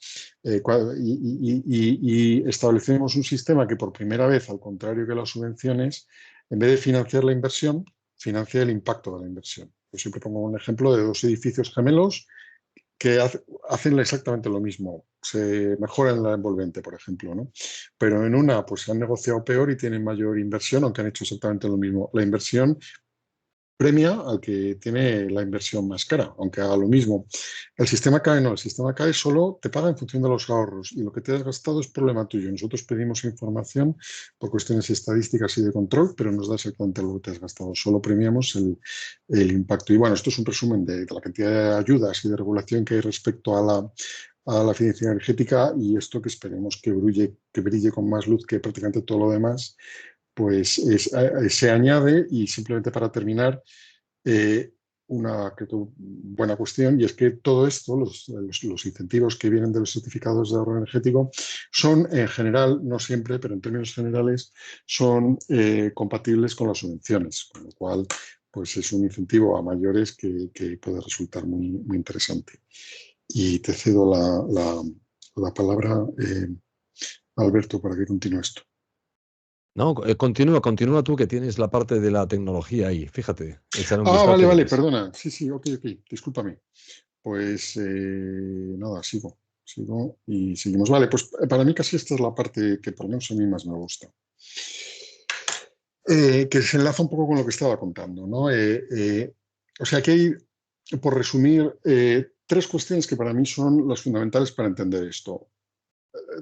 Y establecemos un sistema que por primera vez, al contrario que las subvenciones, en vez de financiar la inversión, financia el impacto de la inversión. Yo siempre pongo un ejemplo de 2 edificios gemelos que hacen exactamente lo mismo. Se mejora en la envolvente, por ejemplo, ¿no? Pero en una, pues se han negociado peor y tienen mayor inversión, aunque han hecho exactamente lo mismo. La inversión premia al que tiene la inversión más cara, aunque haga lo mismo. El sistema CAE no, el sistema CAE solo te paga en función de los ahorros y lo que te has gastado es problema tuyo. Nosotros pedimos información por cuestiones estadísticas y de control, pero nos da exactamente lo que te has gastado. Solo premiamos el impacto. Y bueno, esto es un resumen de la cantidad de ayudas y de regulación que hay respecto a la eficiencia energética y esto que esperemos que brille con más luz que prácticamente todo lo demás, pues se añade. Y simplemente para terminar, una buena cuestión, y es que todo esto, los incentivos que vienen de los certificados de ahorro energético, son en general, no siempre, pero en términos generales, son compatibles con las subvenciones, con lo cual pues es un incentivo a mayores que puede resultar muy, muy interesante. Y te cedo la palabra, Alberto, para que continúe esto. No, continúa tú que tienes la parte de la tecnología ahí, fíjate. Vale, perdona. Sí, ok, discúlpame. Pues nada, sigo y seguimos. Vale, pues para mí casi esta es la parte que por lo menos a mí más me gusta. que se enlaza un poco con lo que estaba contando, ¿no? O sea, que hay, por resumir, tres cuestiones que para mí son las fundamentales para entender esto.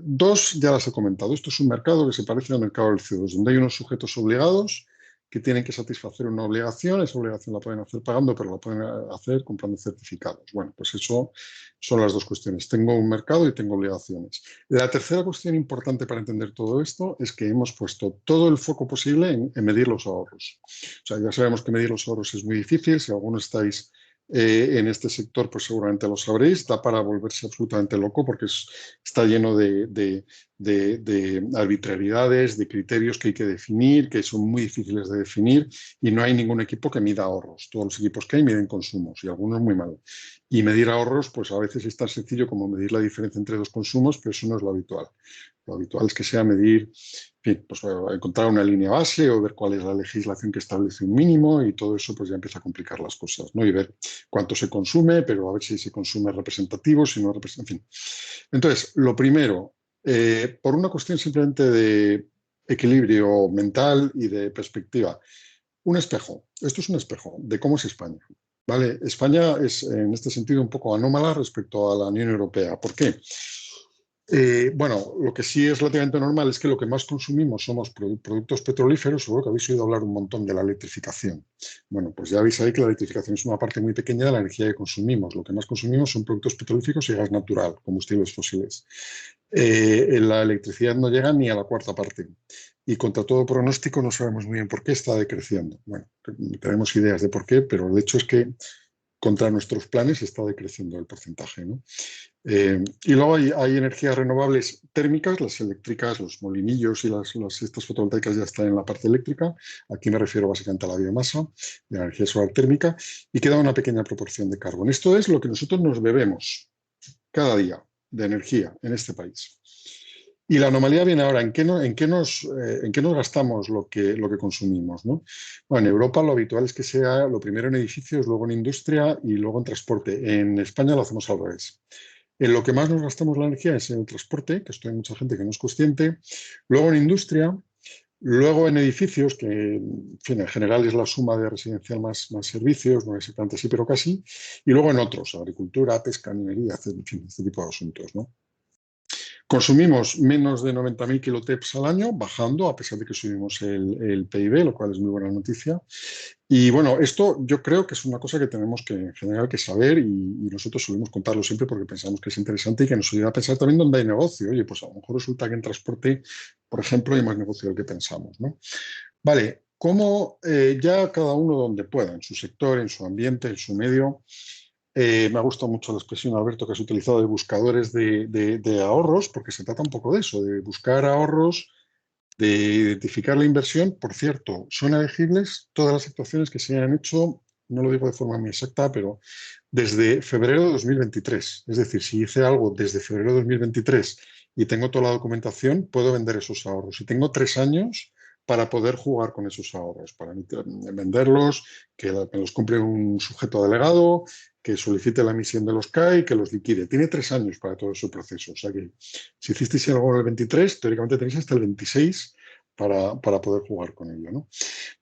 Dos ya las he comentado. Esto es un mercado que se parece al mercado del CO2, donde hay unos sujetos obligados que tienen que satisfacer una obligación. Esa obligación la pueden hacer pagando, pero la pueden hacer comprando certificados. Bueno, pues eso son las dos cuestiones. Tengo un mercado y tengo obligaciones. La tercera cuestión importante para entender todo esto es que hemos puesto todo el foco posible en medir los ahorros. O sea, ya sabemos que medir los ahorros es muy difícil. Si algunos estáis en este sector, pues seguramente lo sabréis, da para volverse absolutamente loco porque está lleno de arbitrariedades, de criterios que hay que definir, que son muy difíciles de definir, y no hay ningún equipo que mida ahorros. Todos los equipos que hay miden consumos y algunos muy mal. Y medir ahorros, pues a veces es tan sencillo como medir la diferencia entre dos consumos, pero eso no es lo habitual. Lo habitual es que sea medir, en fin, pues encontrar una línea base o ver cuál es la legislación que establece un mínimo, y todo eso pues ya empieza a complicar las cosas, ¿no? Y ver cuánto se consume, pero a ver si se consume representativo, si no representativo, en fin. Entonces, lo primero, por una cuestión simplemente de equilibrio mental y de perspectiva, un espejo. Esto es un espejo de cómo es España. ¿Vale? España es en este sentido un poco anómala respecto a la Unión Europea. ¿Por qué? Bueno, lo que sí es relativamente normal es que lo que más consumimos somos productos petrolíferos. Seguro que habéis oído hablar un montón de la electrificación. Bueno, pues ya veis ahí que la electrificación es una parte muy pequeña de la energía que consumimos. Lo que más consumimos son productos petrolíferos y gas natural, combustibles fósiles. La electricidad no llega ni a la cuarta parte. Y contra todo pronóstico no sabemos muy bien por qué está decreciendo. Bueno, tenemos ideas de por qué, pero el hecho es que contra nuestros planes está decreciendo el porcentaje, ¿no? Y luego hay energías renovables térmicas, las eléctricas, los molinillos y estas fotovoltaicas ya están en la parte eléctrica. Aquí me refiero básicamente a la biomasa, de la energía solar térmica, y queda una pequeña proporción de carbón. Esto es lo que nosotros nos bebemos cada día de energía en este país. Y la anomalía viene ahora, ¿en qué nos gastamos lo que consumimos, ¿no? Bueno, en Europa lo habitual es que sea lo primero en edificios, luego en industria y luego en transporte. En España lo hacemos al revés. En lo que más nos gastamos la energía es en el transporte, que esto hay mucha gente que no es consciente, luego en industria, luego en edificios, que en fin, en general es la suma de residencial más servicios, no exactamente así, pero casi, y luego en otros, agricultura, pesca, minería, en fin, este tipo de asuntos, ¿no? Consumimos menos de 90.000 kiloteps al año, bajando, a pesar de que subimos el PIB, lo cual es muy buena noticia. Y bueno, esto yo creo que es una cosa que tenemos que, en general, que saber, y nosotros solemos contarlo siempre porque pensamos que es interesante y que nos ayuda a pensar también dónde hay negocio. Oye, pues a lo mejor resulta que en transporte, por ejemplo, hay más negocio del que pensamos, ¿no? Vale, cómo ya cada uno donde pueda, en su sector, en su ambiente, en su medio. Me ha gustado mucho la expresión, Alberto, que has utilizado de buscadores de ahorros, porque se trata un poco de eso, de buscar ahorros, de identificar la inversión. Por cierto, son elegibles todas las actuaciones que se hayan hecho, no lo digo de forma muy exacta, pero desde febrero de 2023. Es decir, si hice algo desde febrero de 2023 y tengo toda la documentación, puedo vender esos ahorros. Y tengo 3 años para poder jugar con esos ahorros, para venderlos, que me los compre un sujeto delegado, que solicite la emisión de los CAE y que los liquide. Tiene 3 años para todo ese proceso. O sea que si hicisteis algo en el 23, teóricamente tenéis hasta el 26 para poder jugar con ello, ¿no?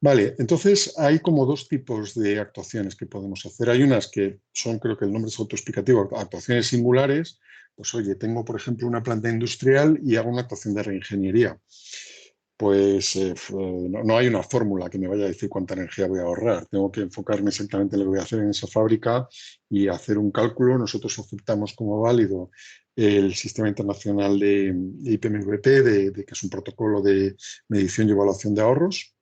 Vale, entonces hay como dos tipos de actuaciones que podemos hacer. Hay unas que son, creo que el nombre es autoexplicativo, actuaciones singulares. Pues oye, tengo por ejemplo una planta industrial y hago una actuación de reingeniería. Pues no hay una fórmula que me vaya a decir cuánta energía voy a ahorrar. Tengo que enfocarme exactamente en lo que voy a hacer en esa fábrica y hacer un cálculo. Nosotros aceptamos como válido el Sistema Internacional de IPMVP, que es un protocolo de medición y evaluación de ahorros.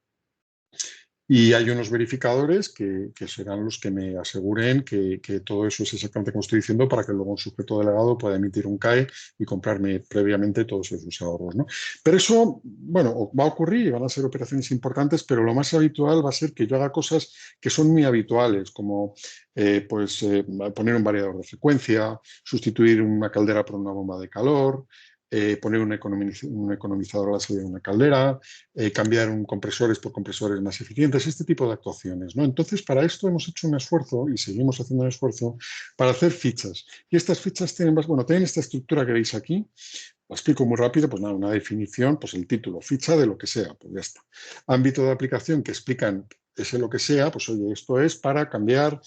Y hay unos verificadores que serán los que me aseguren que todo eso es exactamente como estoy diciendo, para que luego un sujeto delegado pueda emitir un CAE y comprarme previamente todos esos ahorros, ¿no? Pero eso, bueno, va a ocurrir y van a ser operaciones importantes, pero lo más habitual va a ser que yo haga cosas que son muy habituales, como poner un variador de frecuencia, sustituir una caldera por una bomba de calor, poner un economizador a la salida de una caldera, cambiar compresores por compresores más eficientes, este tipo de actuaciones, ¿no? Entonces, para esto hemos hecho un esfuerzo y seguimos haciendo un esfuerzo para hacer fichas. Y estas fichas tienen esta estructura que veis aquí, Lo explico muy rápido, pues nada, una definición, pues el título, ficha de lo que sea, pues ya está. Ámbito de aplicación que explican ese lo que sea, pues oye, esto es para cambiar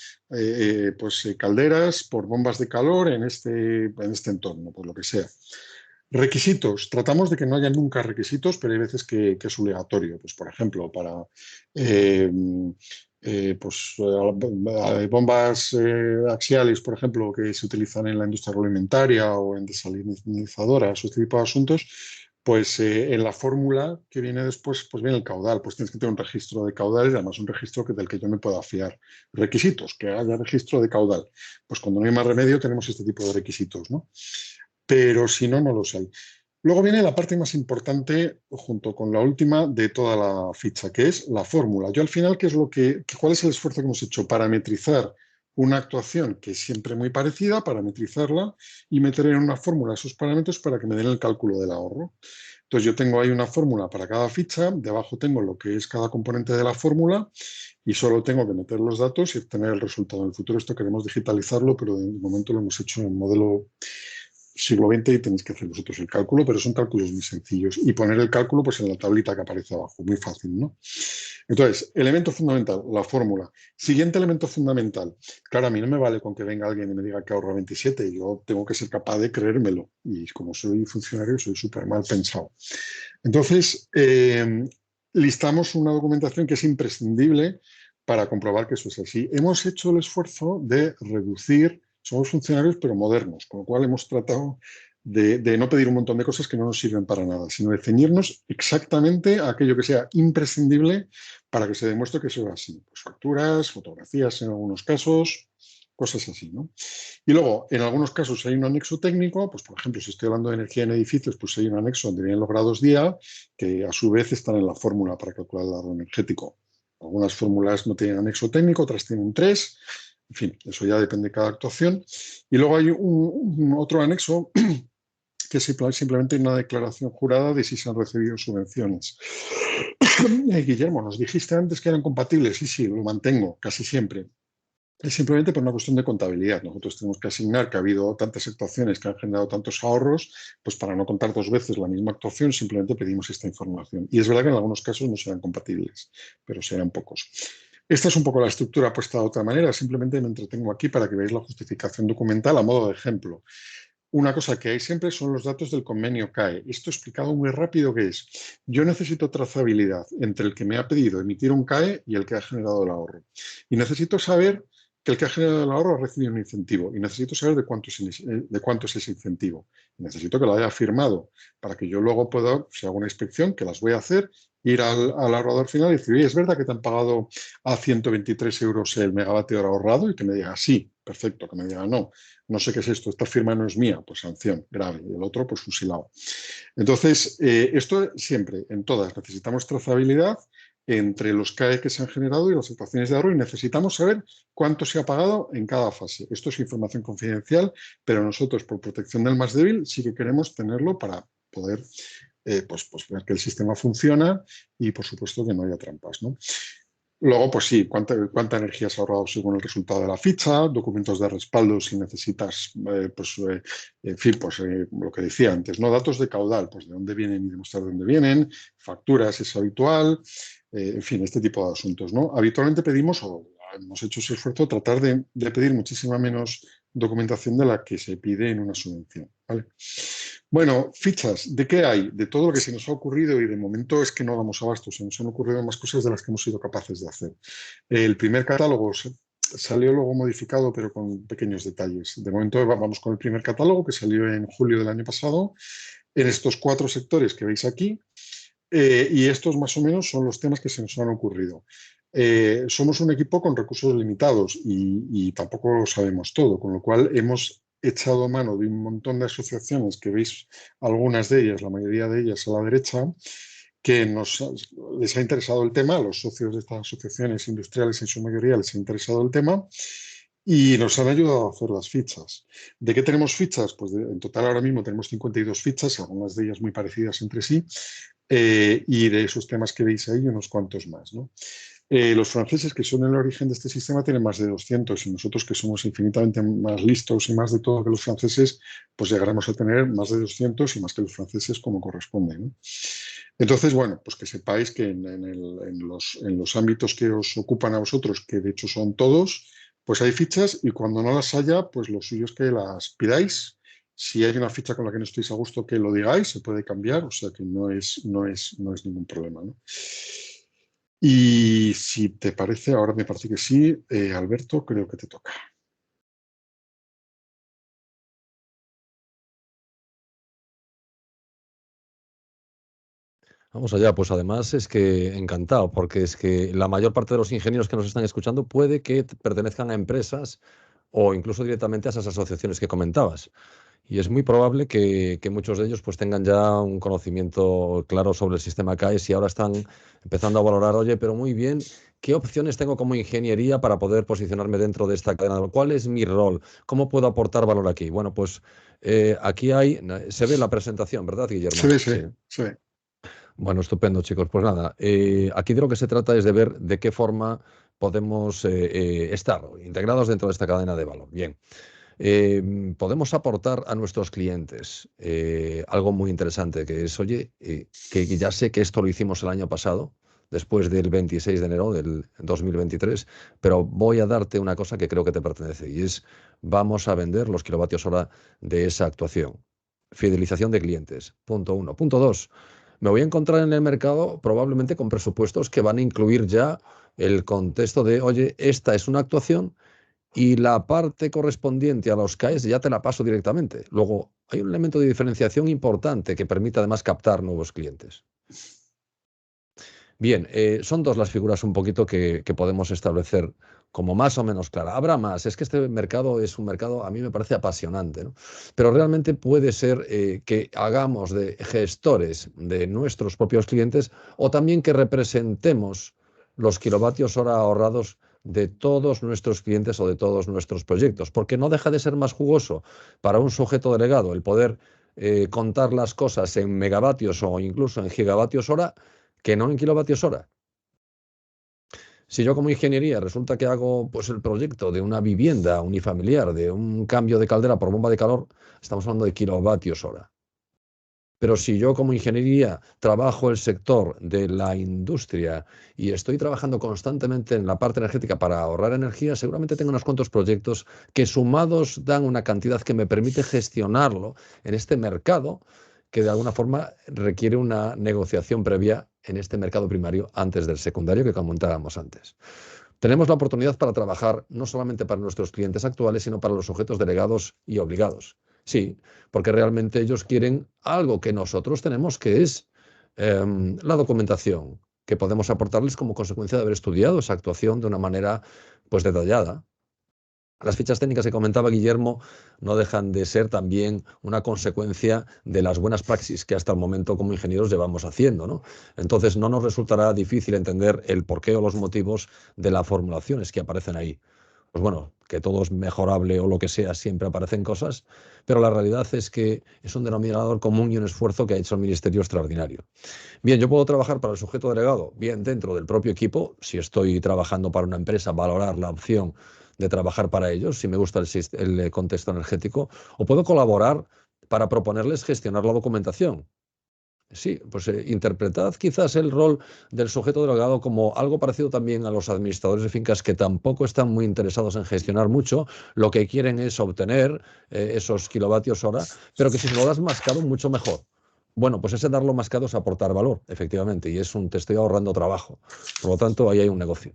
calderas por bombas de calor en este entorno, pues lo que sea. Requisitos. Tratamos de que no haya nunca requisitos, pero hay veces que es obligatorio. Pues, por ejemplo, para bombas axiales, por ejemplo, que se utilizan en la industria agroalimentaria o en desalinizadoras, este tipo de asuntos, pues en la fórmula que viene después, pues viene el caudal. Pues tienes que tener un registro de caudales, además un registro del que yo me pueda fiar. Requisitos, que haya registro de caudal. Pues cuando no hay más remedio tenemos este tipo de requisitos, ¿no? Pero si no, no los hay. Luego viene la parte más importante, junto con la última, de toda la ficha, que es la fórmula. Yo al final, ¿cuál es el esfuerzo que hemos hecho? Parametrizar una actuación que es siempre muy parecida, parametrizarla y meter en una fórmula esos parámetros para que me den el cálculo del ahorro. Entonces yo tengo ahí una fórmula para cada ficha, debajo tengo lo que es cada componente de la fórmula y solo tengo que meter los datos y obtener el resultado. En el futuro esto queremos digitalizarlo, pero de momento lo hemos hecho en modelo siglo XX y tenéis que hacer vosotros el cálculo, pero son cálculos muy sencillos. Y poner el cálculo pues en la tablita que aparece abajo, muy fácil, ¿no? Entonces, elemento fundamental, la fórmula. Siguiente elemento fundamental. Claro, a mí no me vale con que venga alguien y me diga que ahorra 27, yo tengo que ser capaz de creérmelo. Y como soy funcionario, soy súper mal pensado. Entonces, listamos una documentación que es imprescindible para comprobar que eso es así. Hemos hecho el esfuerzo de reducir. Somos funcionarios, pero modernos, con lo cual hemos tratado de no pedir un montón de cosas que no nos sirven para nada, sino de ceñirnos exactamente a aquello que sea imprescindible para que se demuestre que eso es así. Pues facturas, fotografías en algunos casos, cosas así, ¿no? Y luego, en algunos casos hay un anexo técnico, pues por ejemplo, si estoy hablando de energía en edificios, pues hay un anexo donde vienen los grados día, que a su vez están en la fórmula para calcular el ahorro energético. Algunas fórmulas no tienen anexo técnico, otras tienen 3. En fin, eso ya depende de cada actuación. Y luego hay otro anexo que es simplemente una declaración jurada de si se han recibido subvenciones. Guillermo, nos dijiste antes que eran compatibles. Sí, lo mantengo casi siempre. Es simplemente por una cuestión de contabilidad. Nosotros tenemos que asignar que ha habido tantas actuaciones que han generado tantos ahorros, pues para no contar 2 veces la misma actuación, simplemente pedimos esta información. Y es verdad que en algunos casos no serán compatibles, pero serán pocos. Esta es un poco la estructura puesta de otra manera. Simplemente me entretengo aquí para que veáis la justificación documental a modo de ejemplo. Una cosa que hay siempre son los datos del convenio CAE. Esto explicado muy rápido que es, yo necesito trazabilidad entre el que me ha pedido emitir un CAE y el que ha generado el ahorro. Y necesito saber que el que ha generado el ahorro ha recibido un incentivo y necesito saber de cuánto es ese incentivo. Y necesito que lo haya firmado para que yo luego pueda, si hago una inspección, que las voy a hacer, ir al ahorrador final y decir, oye, ¿es verdad que te han pagado a 123 euros el megavatio hora ahorrado? Y que me diga, sí, perfecto, que me diga, no sé qué es esto, esta firma no es mía, pues sanción grave, y el otro, pues fusilado. Entonces, esto siempre, en todas, necesitamos trazabilidad entre los CAE que se han generado y las actuaciones de ahorro y necesitamos saber cuánto se ha pagado en cada fase. Esto es información confidencial, pero nosotros, por protección del más débil, sí que queremos tenerlo para poder ver que el sistema funciona y, por supuesto, que no haya trampas, ¿no? Luego, pues sí, cuánta energía se ha ahorrado según el resultado de la ficha, documentos de respaldo si necesitas, en fin, lo que decía antes, ¿no? Datos de caudal, pues de dónde vienen y demostrar de dónde vienen, facturas es habitual, en fin, este tipo de asuntos, ¿no? Habitualmente pedimos, o hemos hecho ese esfuerzo, tratar de pedir muchísima menos documentación de la que se pide en una subvención, ¿vale? Bueno, fichas, ¿de qué hay? De todo lo que se nos ha ocurrido y de momento es que no damos abasto, se nos han ocurrido más cosas de las que hemos sido capaces de hacer. El primer catálogo salió luego modificado, pero con pequeños detalles. De momento vamos con el primer catálogo que salió en julio del año pasado, en estos 4 sectores que veis aquí, y estos más o menos son los temas que se nos han ocurrido. Somos un equipo con recursos limitados y tampoco lo sabemos todo, con lo cual hemos echado mano de un montón de asociaciones que veis, algunas de ellas, la mayoría de ellas a la derecha, que les ha interesado el tema, a los socios de estas asociaciones industriales en su mayoría les ha interesado el tema y nos han ayudado a hacer las fichas. ¿De qué tenemos fichas? Pues en total ahora mismo tenemos 52 fichas, algunas de ellas muy parecidas entre sí, y de esos temas que veis ahí unos cuantos más, ¿no? Los franceses, que son el origen de este sistema, tienen más de 200 y nosotros, que somos infinitamente más listos y más de todo que los franceses, pues llegaremos a tener más de 200 y más que los franceses como corresponde, ¿no? Entonces, bueno, pues que sepáis que en los ámbitos que os ocupan a vosotros, que de hecho son todos, pues hay fichas y cuando no las haya, pues lo suyo es que las pidáis. Si hay una ficha con la que no estéis a gusto, que lo digáis, se puede cambiar, o sea que no es ningún problema, ¿no? Y si te parece, ahora me parece que sí, Alberto, creo que te toca. Vamos allá, pues además es que encantado, porque es que la mayor parte de los ingenieros que nos están escuchando puede que pertenezcan a empresas o incluso directamente a esas asociaciones que comentabas. Y es muy probable que muchos de ellos pues tengan ya un conocimiento claro sobre el sistema CAES y ahora están empezando a valorar, oye, pero muy bien, ¿qué opciones tengo como ingeniería para poder posicionarme dentro de esta cadena? ¿Cuál es mi rol? ¿Cómo puedo aportar valor aquí? Bueno, pues aquí se ve la presentación, ¿verdad, Guillermo? Sí. Se ve. Bueno, estupendo, chicos. Pues nada, aquí de lo que se trata es de ver de qué forma podemos estar integrados dentro de esta cadena de valor. Bien. Podemos aportar a nuestros clientes algo muy interesante, que es, oye, que ya sé que esto lo hicimos el año pasado, después del 26 de enero del 2023, pero voy a darte una cosa que creo que te pertenece y es, vamos a vender los kilovatios hora de esa actuación. Fidelización de clientes, punto 1. Punto 2, me voy a encontrar en el mercado probablemente con presupuestos que van a incluir ya el contexto de, oye, esta es una actuación y la parte correspondiente a los CAES ya te la paso directamente. Luego, hay un elemento de diferenciación importante que permite además captar nuevos clientes. Bien, son dos las figuras un poquito que podemos establecer como más o menos clara. Habrá más, es que este mercado es un mercado, a mí me parece apasionante, ¿no? Pero realmente puede ser que hagamos de gestores de nuestros propios clientes o también que representemos los kilovatios hora ahorrados de todos nuestros clientes o de todos nuestros proyectos, porque no deja de ser más jugoso para un sujeto delegado el poder contar las cosas en megavatios o incluso en gigavatios hora que no en kilovatios hora. Si yo como ingeniería resulta que hago pues el proyecto de una vivienda unifamiliar, de un cambio de caldera por bomba de calor, estamos hablando de kilovatios hora. Pero si yo como ingeniería trabajo el sector de la industria y estoy trabajando constantemente en la parte energética para ahorrar energía, seguramente tengo unos cuantos proyectos que sumados dan una cantidad que me permite gestionarlo en este mercado que de alguna forma requiere una negociación previa en este mercado primario antes del secundario que comentábamos antes. Tenemos la oportunidad para trabajar no solamente para nuestros clientes actuales, sino para los sujetos delegados y obligados. Sí, porque realmente ellos quieren algo que nosotros tenemos, que es la documentación que podemos aportarles como consecuencia de haber estudiado esa actuación de una manera pues detallada. Las fichas técnicas que comentaba Guillermo no dejan de ser también una consecuencia de las buenas praxis que hasta el momento como ingenieros llevamos haciendo, ¿no? Entonces no nos resultará difícil entender el porqué o los motivos de las formulaciones que aparecen ahí. Pues bueno, que todo es mejorable o lo que sea, siempre aparecen cosas, pero la realidad es que es un denominador común y un esfuerzo que ha hecho el Ministerio extraordinario. Bien, yo puedo trabajar para el sujeto delegado, bien dentro del propio equipo, si estoy trabajando para una empresa, valorar la opción de trabajar para ellos, si me gusta el contexto energético, o puedo colaborar para proponerles gestionar la documentación. Sí, pues interpretad quizás el rol del sujeto delegado como algo parecido también a los administradores de fincas que tampoco están muy interesados en gestionar mucho, lo que quieren es obtener esos kilovatios hora, pero que si se lo das mascado, mucho mejor. Bueno, pues ese darlo mascado es aportar valor, efectivamente, y te estoy ahorrando trabajo. Por lo tanto, ahí hay un negocio.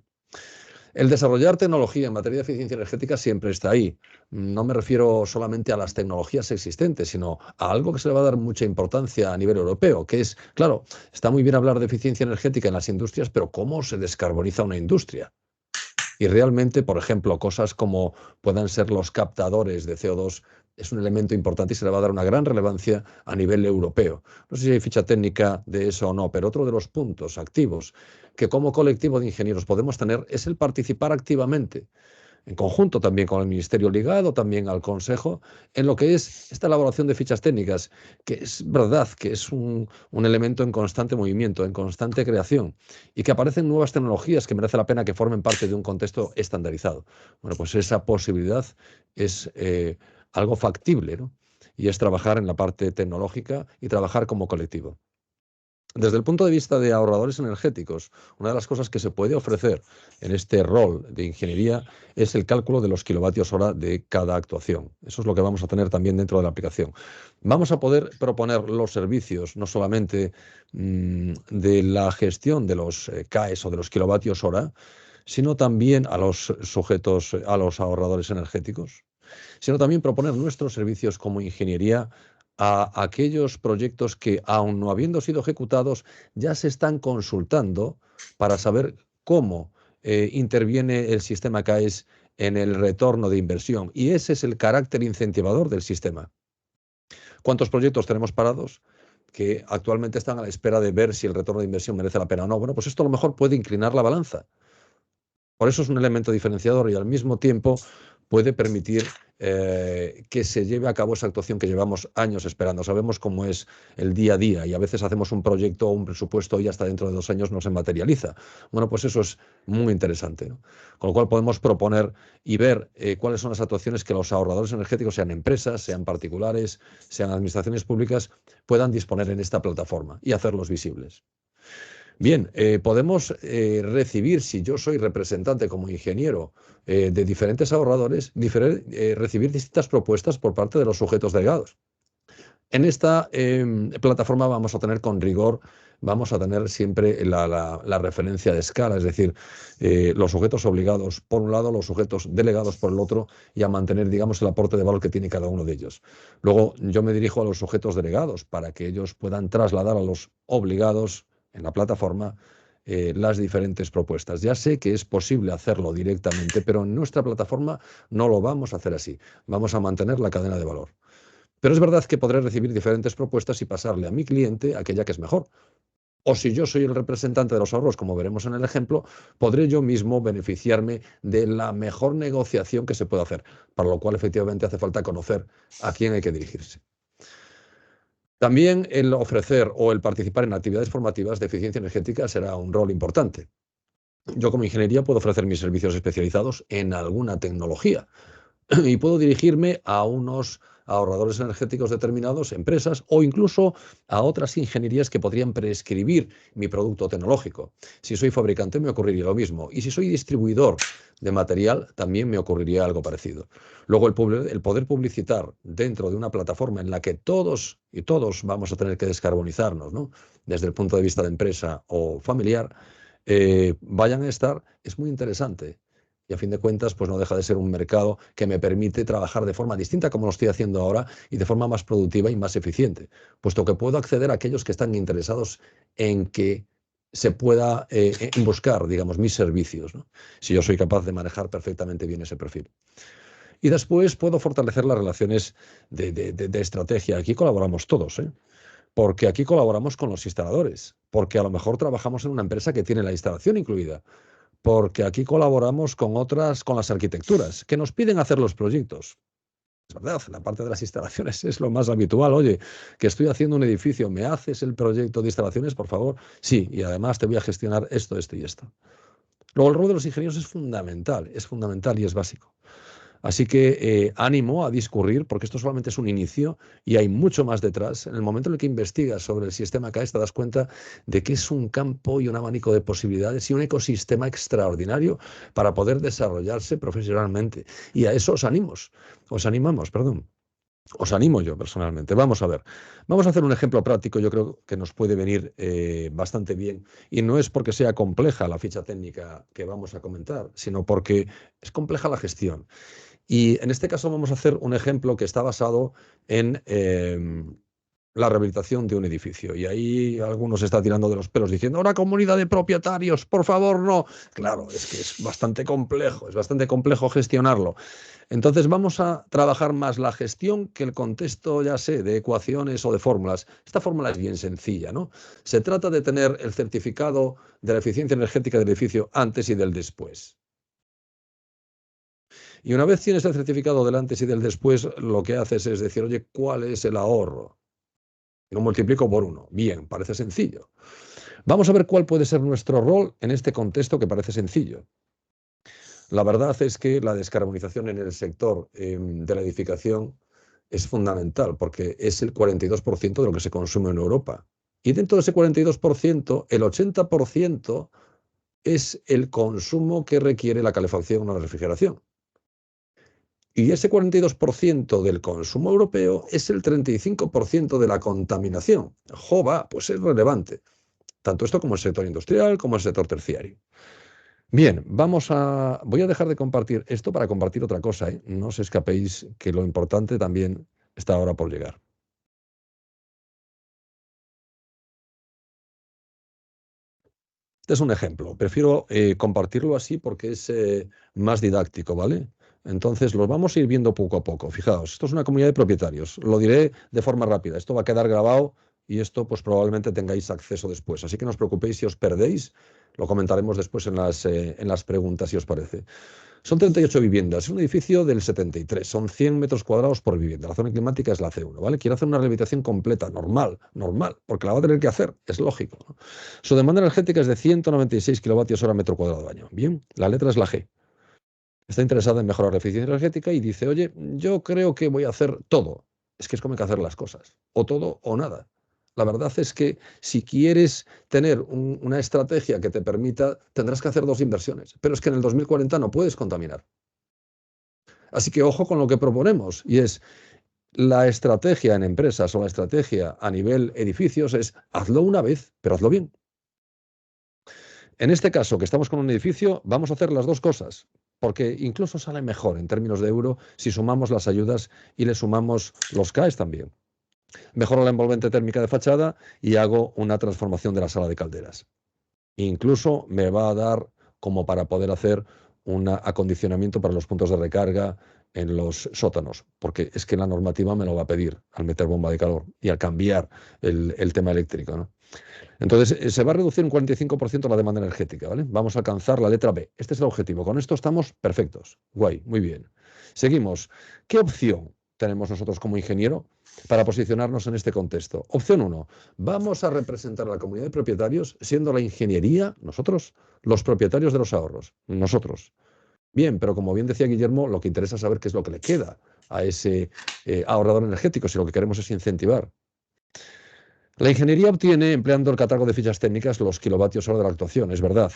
El desarrollar tecnología en materia de eficiencia energética siempre está ahí. No me refiero solamente a las tecnologías existentes, sino a algo que se le va a dar mucha importancia a nivel europeo, que es, claro, está muy bien hablar de eficiencia energética en las industrias, pero ¿cómo se descarboniza una industria? Y realmente, por ejemplo, cosas como puedan ser los captadores de CO2 es un elemento importante y se le va a dar una gran relevancia a nivel europeo. No sé si hay ficha técnica de eso o no, pero otro de los puntos activos que como colectivo de ingenieros podemos tener es el participar activamente en conjunto también con el Ministerio ligado, también al Consejo, en lo que es esta elaboración de fichas técnicas, que es verdad que es un elemento en constante movimiento, en constante creación, y que aparecen nuevas tecnologías que merece la pena que formen parte de un contexto estandarizado. Bueno, pues esa posibilidad es algo factible, ¿no? Y es trabajar en la parte tecnológica y trabajar como colectivo. Desde el punto de vista de ahorradores energéticos, una de las cosas que se puede ofrecer en este rol de ingeniería es el cálculo de los kilovatios hora de cada actuación. Eso es lo que vamos a tener también dentro de la aplicación. Vamos a poder proponer los servicios, no solamente de la gestión de los CAEs o de los kilovatios hora, sino también a los sujetos, a los ahorradores energéticos, sino también proponer nuestros servicios como ingeniería a aquellos proyectos que, aun no habiendo sido ejecutados, ya se están consultando para saber cómo interviene el sistema CAES en el retorno de inversión. Y ese es el carácter incentivador del sistema. ¿Cuántos proyectos tenemos parados que actualmente están a la espera de ver si el retorno de inversión merece la pena o no? Bueno, pues esto a lo mejor puede inclinar la balanza. Por eso es un elemento diferenciador y al mismo tiempo puede permitir que se lleve a cabo esa actuación que llevamos años esperando. Sabemos cómo es el día a día y a veces hacemos un proyecto o un presupuesto y hasta dentro de 2 años no se materializa. Bueno, pues eso es muy interesante, ¿no? Con lo cual podemos proponer y ver cuáles son las actuaciones que los ahorradores energéticos, sean empresas, sean particulares, sean administraciones públicas, puedan disponer en esta plataforma y hacerlos visibles. Bien, podemos recibir, si yo soy representante como ingeniero de diferentes ahorradores, recibir distintas propuestas por parte de los sujetos delegados. En esta plataforma vamos a tener con rigor, vamos a tener siempre la referencia de escala, es decir, los sujetos obligados por un lado, los sujetos delegados por el otro, y a mantener, digamos, el aporte de valor que tiene cada uno de ellos. Luego yo me dirijo a los sujetos delegados para que ellos puedan trasladar a los obligados en la plataforma las diferentes propuestas. Ya sé que es posible hacerlo directamente, pero en nuestra plataforma no lo vamos a hacer así. Vamos a mantener la cadena de valor. Pero es verdad que podré recibir diferentes propuestas y pasarle a mi cliente aquella que es mejor. O si yo soy el representante de los ahorros, como veremos en el ejemplo, podré yo mismo beneficiarme de la mejor negociación que se pueda hacer, para lo cual efectivamente hace falta conocer a quién hay que dirigirse. También el ofrecer o el participar en actividades formativas de eficiencia energética será un rol importante. Yo como ingeniería puedo ofrecer mis servicios especializados en alguna tecnología y puedo dirigirme a unos ahorradores energéticos determinados, empresas o incluso a otras ingenierías que podrían prescribir mi producto tecnológico. Si soy fabricante me ocurriría lo mismo y si soy distribuidor de material también me ocurriría algo parecido. Luego el poder publicitar dentro de una plataforma en la que todos y todos vamos a tener que descarbonizarnos, ¿no? Desde el punto de vista de empresa o familiar, vayan a estar, es muy interesante. Y a fin de cuentas, pues no deja de ser un mercado que me permite trabajar de forma distinta como lo estoy haciendo ahora y de forma más productiva y más eficiente, puesto que puedo acceder a aquellos que están interesados en que se pueda buscar, digamos, mis servicios, ¿no? Si yo soy capaz de manejar perfectamente bien ese perfil. Y después puedo fortalecer las relaciones de estrategia. Aquí colaboramos todos, ¿eh? Porque aquí colaboramos con los instaladores, porque a lo mejor trabajamos en una empresa que tiene la instalación incluida, porque aquí colaboramos con otras, con las arquitecturas, que nos piden hacer los proyectos. Es verdad, la parte de las instalaciones es lo más habitual. Oye, que estoy haciendo un edificio, ¿me haces el proyecto de instalaciones, por favor? Sí, y además te voy a gestionar esto, esto y esto. Luego, el rol de los ingenieros es fundamental y es básico. Así que ánimo a discurrir, porque esto solamente es un inicio y hay mucho más detrás. En el momento en el que investigas sobre el sistema CAES te das cuenta de que es un campo y un abanico de posibilidades y un ecosistema extraordinario para poder desarrollarse profesionalmente. Y a eso os animo yo personalmente. Vamos a ver. Vamos a hacer un ejemplo práctico, yo creo que nos puede venir bastante bien. Y no es porque sea compleja la ficha técnica que vamos a comentar, sino porque es compleja la gestión. Y en este caso vamos a hacer un ejemplo que está basado en la rehabilitación de un edificio. Y ahí algunos se está tirando de los pelos diciendo, una comunidad de propietarios, por favor, no. Claro, es que es bastante complejo gestionarlo. Entonces vamos a trabajar más la gestión que el contexto, ya sé, de ecuaciones o de fórmulas. Esta fórmula es bien sencilla, ¿no? Se trata de tener el certificado de la eficiencia energética del edificio antes y del después. Y una vez tienes el certificado del antes y del después, lo que haces es decir, oye, ¿cuál es el ahorro? Lo multiplico por 1. Bien, parece sencillo. Vamos a ver cuál puede ser nuestro rol en este contexto que parece sencillo. La verdad es que la descarbonización en el sector de la edificación es fundamental porque es el 42% de lo que se consume en Europa. Y dentro de ese 42%, el 80% es el consumo que requiere la calefacción o la refrigeración. Y ese 42% del consumo europeo es el 35% de la contaminación. ¡Jova! Pues es relevante. Tanto esto como el sector industrial como el sector terciario. Bien, voy a dejar de compartir esto para compartir otra cosa, ¿eh? No os escapéis que lo importante también está ahora por llegar. Este es un ejemplo. Prefiero compartirlo así porque es más didáctico, ¿vale? Entonces, los vamos a ir viendo poco a poco. Fijaos, esto es una comunidad de propietarios. Lo diré de forma rápida. Esto va a quedar grabado y esto pues probablemente tengáis acceso después. Así que no os preocupéis si os perdéis. Lo comentaremos después en las preguntas, si os parece. Son 38 viviendas. Es un edificio del 73. Son 100 metros cuadrados por vivienda. La zona climática es la C1, ¿vale? Quiere hacer una rehabilitación completa, normal, porque la va a tener que hacer. Es lógico, ¿no? Su demanda energética es de 196 kilovatios hora metro cuadrado año. Bien, la letra es la G. Está interesada en mejorar la eficiencia energética y dice, oye, yo creo que voy a hacer todo. Es que es como hay que hacer las cosas. O todo o nada. La verdad es que si quieres tener una estrategia que te permita, tendrás que hacer 2 inversiones. Pero es que en el 2040 no puedes contaminar. Así que ojo con lo que proponemos. Y es la estrategia en empresas o la estrategia a nivel edificios es hazlo una vez, pero hazlo bien. En este caso, que estamos con un edificio, vamos a hacer las 2 cosas, porque incluso sale mejor en términos de euro si sumamos las ayudas y le sumamos los CAEs también. Mejoro la envolvente térmica de fachada y hago una transformación de la sala de calderas. Incluso me va a dar como para poder hacer un acondicionamiento para los puntos de recarga en los sótanos, porque es que la normativa me lo va a pedir al meter bomba de calor y al cambiar el tema eléctrico, ¿no? Entonces, se va a reducir un 45% la demanda energética, ¿vale? Vamos a alcanzar la letra B. Este es el objetivo. Con esto estamos perfectos. Guay, muy bien. Seguimos. ¿Qué opción tenemos nosotros como ingeniero para posicionarnos en este contexto? Opción 1. Vamos a representar a la comunidad de propietarios siendo la ingeniería, nosotros, los propietarios de los ahorros. Nosotros. Bien, pero como bien decía Guillermo, lo que interesa es saber qué es lo que le queda a ese ahorrador energético, si lo que queremos es incentivar. La ingeniería obtiene, empleando el catálogo de fichas técnicas, los kilovatios hora de la actuación, es verdad.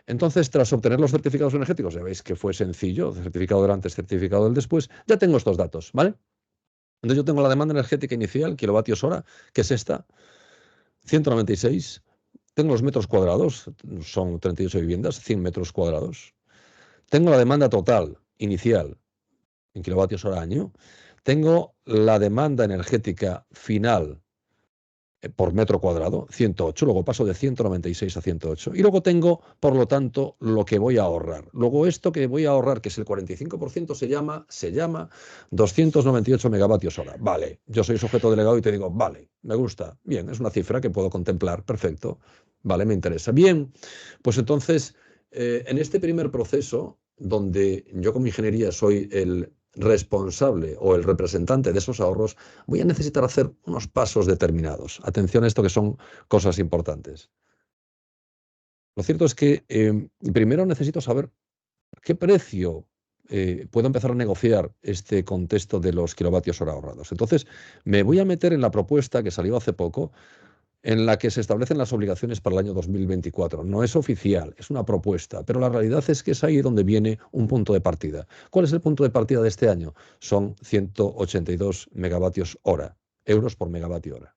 Entonces, tras obtener los certificados energéticos, ya veis que fue sencillo, certificado del antes, certificado del después, ya tengo estos datos, ¿vale? Entonces yo tengo la demanda energética inicial, kilovatios hora, que es esta, 196. Tengo los metros cuadrados, son 38 viviendas, 100 metros cuadrados. Tengo la demanda total, inicial, en kilovatios hora año. Tengo la demanda energética final, por metro cuadrado, 108, luego paso de 196 a 108. Y luego tengo, por lo tanto, lo que voy a ahorrar. Luego esto que voy a ahorrar, que es el 45%, se llama 298 megavatios hora. Vale, yo soy sujeto delegado y te digo, vale, me gusta. Bien, es una cifra que puedo contemplar, perfecto. Vale, me interesa. Bien, pues entonces, en este primer proceso, donde yo como ingeniería soy el responsable o el representante de esos ahorros, voy a necesitar hacer unos pasos determinados. Atención a esto, que son cosas importantes. Lo cierto es que primero necesito saber qué precio puedo empezar a negociar este contexto de los kilovatios hora ahorrados. Entonces, me voy a meter en la propuesta que salió hace poco, en la que se establecen las obligaciones para el año 2024. No es oficial, es una propuesta, pero la realidad es que es ahí donde viene un punto de partida. ¿Cuál es el punto de partida de este año? Son 182 megavatios hora, euros por megavatio hora.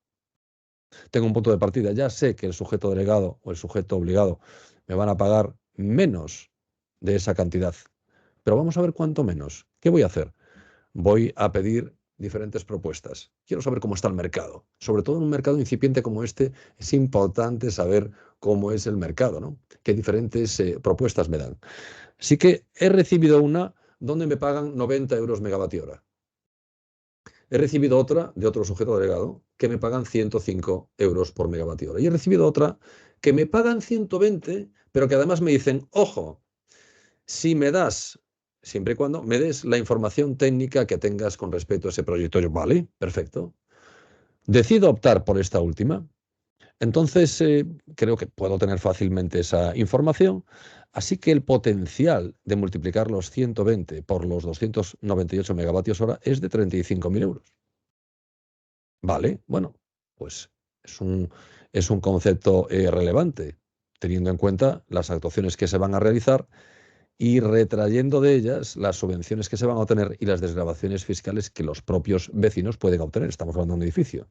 Tengo un punto de partida, ya sé que el sujeto delegado o el sujeto obligado me van a pagar menos de esa cantidad, pero vamos a ver cuánto menos. ¿Qué voy a hacer? Voy a pedir diferentes propuestas. Quiero saber cómo está el mercado. Sobre todo en un mercado incipiente como este, es importante saber cómo es el mercado, ¿no? Qué diferentes propuestas me dan. Así que he recibido una donde me pagan 90 euros megavatio hora. He recibido otra de otro sujeto delegado que me pagan 105 euros por megavatio hora. Y he recibido otra que me pagan 120, pero que además me dicen, ojo, si me das siempre y cuando me des la información técnica que tengas con respecto a ese proyecto. Yo, vale, perfecto. Decido optar por esta última. Entonces, creo que puedo tener fácilmente esa información. Así que el potencial de multiplicar los 120 por los 298 megavatios hora es de 35.000 euros. Vale, bueno, pues es un concepto relevante, teniendo en cuenta las actuaciones que se van a realizar y retrayendo de ellas las subvenciones que se van a obtener y las desgravaciones fiscales que los propios vecinos pueden obtener. Estamos hablando de un edificio.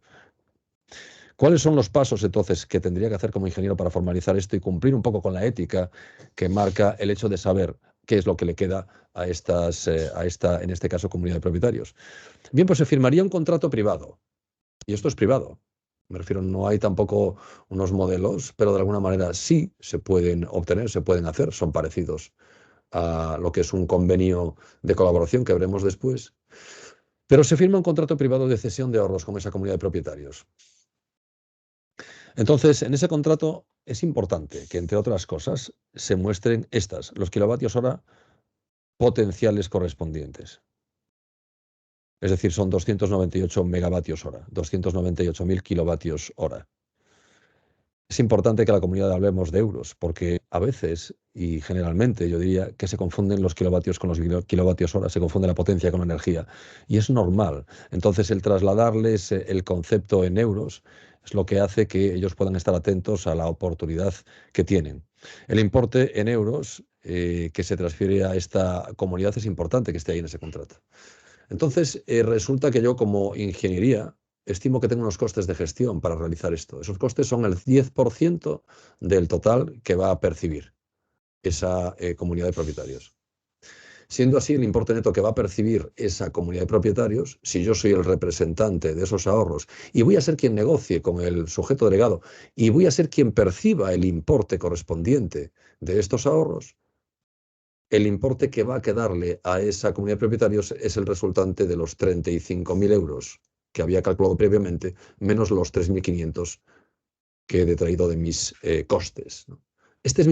¿Cuáles son los pasos entonces que tendría que hacer como ingeniero para formalizar esto y cumplir un poco con la ética que marca el hecho de saber qué es lo que le queda a esta, en este caso, comunidad de propietarios? Bien, pues se firmaría un contrato privado. Y esto es privado. Me refiero, no hay tampoco unos modelos, pero de alguna manera sí se pueden obtener, se pueden hacer, son parecidos a lo que es un convenio de colaboración que veremos después. Pero se firma un contrato privado de cesión de ahorros con esa comunidad de propietarios. Entonces, en ese contrato es importante que, entre otras cosas, se muestren los kilovatios hora potenciales correspondientes. Es decir, son 298 megavatios hora, 298.000 kilovatios hora. Es importante que la comunidad hablemos de euros, porque a veces, y generalmente, yo diría que se confunden los kilovatios con los kilovatios hora, se confunde la potencia con la energía, y es normal. Entonces, el trasladarles el concepto en euros es lo que hace que ellos puedan estar atentos a la oportunidad que tienen. El importe en euros que se transfiere a esta comunidad es importante que esté ahí en ese contrato. Entonces, resulta que yo, como ingeniería, estimo que tengo unos costes de gestión para realizar esto. Esos costes son el 10% del total que va a percibir esa comunidad de propietarios. Siendo así, el importe neto que va a percibir esa comunidad de propietarios, si yo soy el representante de esos ahorros y voy a ser quien negocie con el sujeto delegado y voy a ser quien perciba el importe correspondiente de estos ahorros, el importe que va a quedarle a esa comunidad de propietarios es el resultante de los 35.000 euros que había calculado previamente, menos los 3.500 que he detraído de mis costes, ¿no? Este es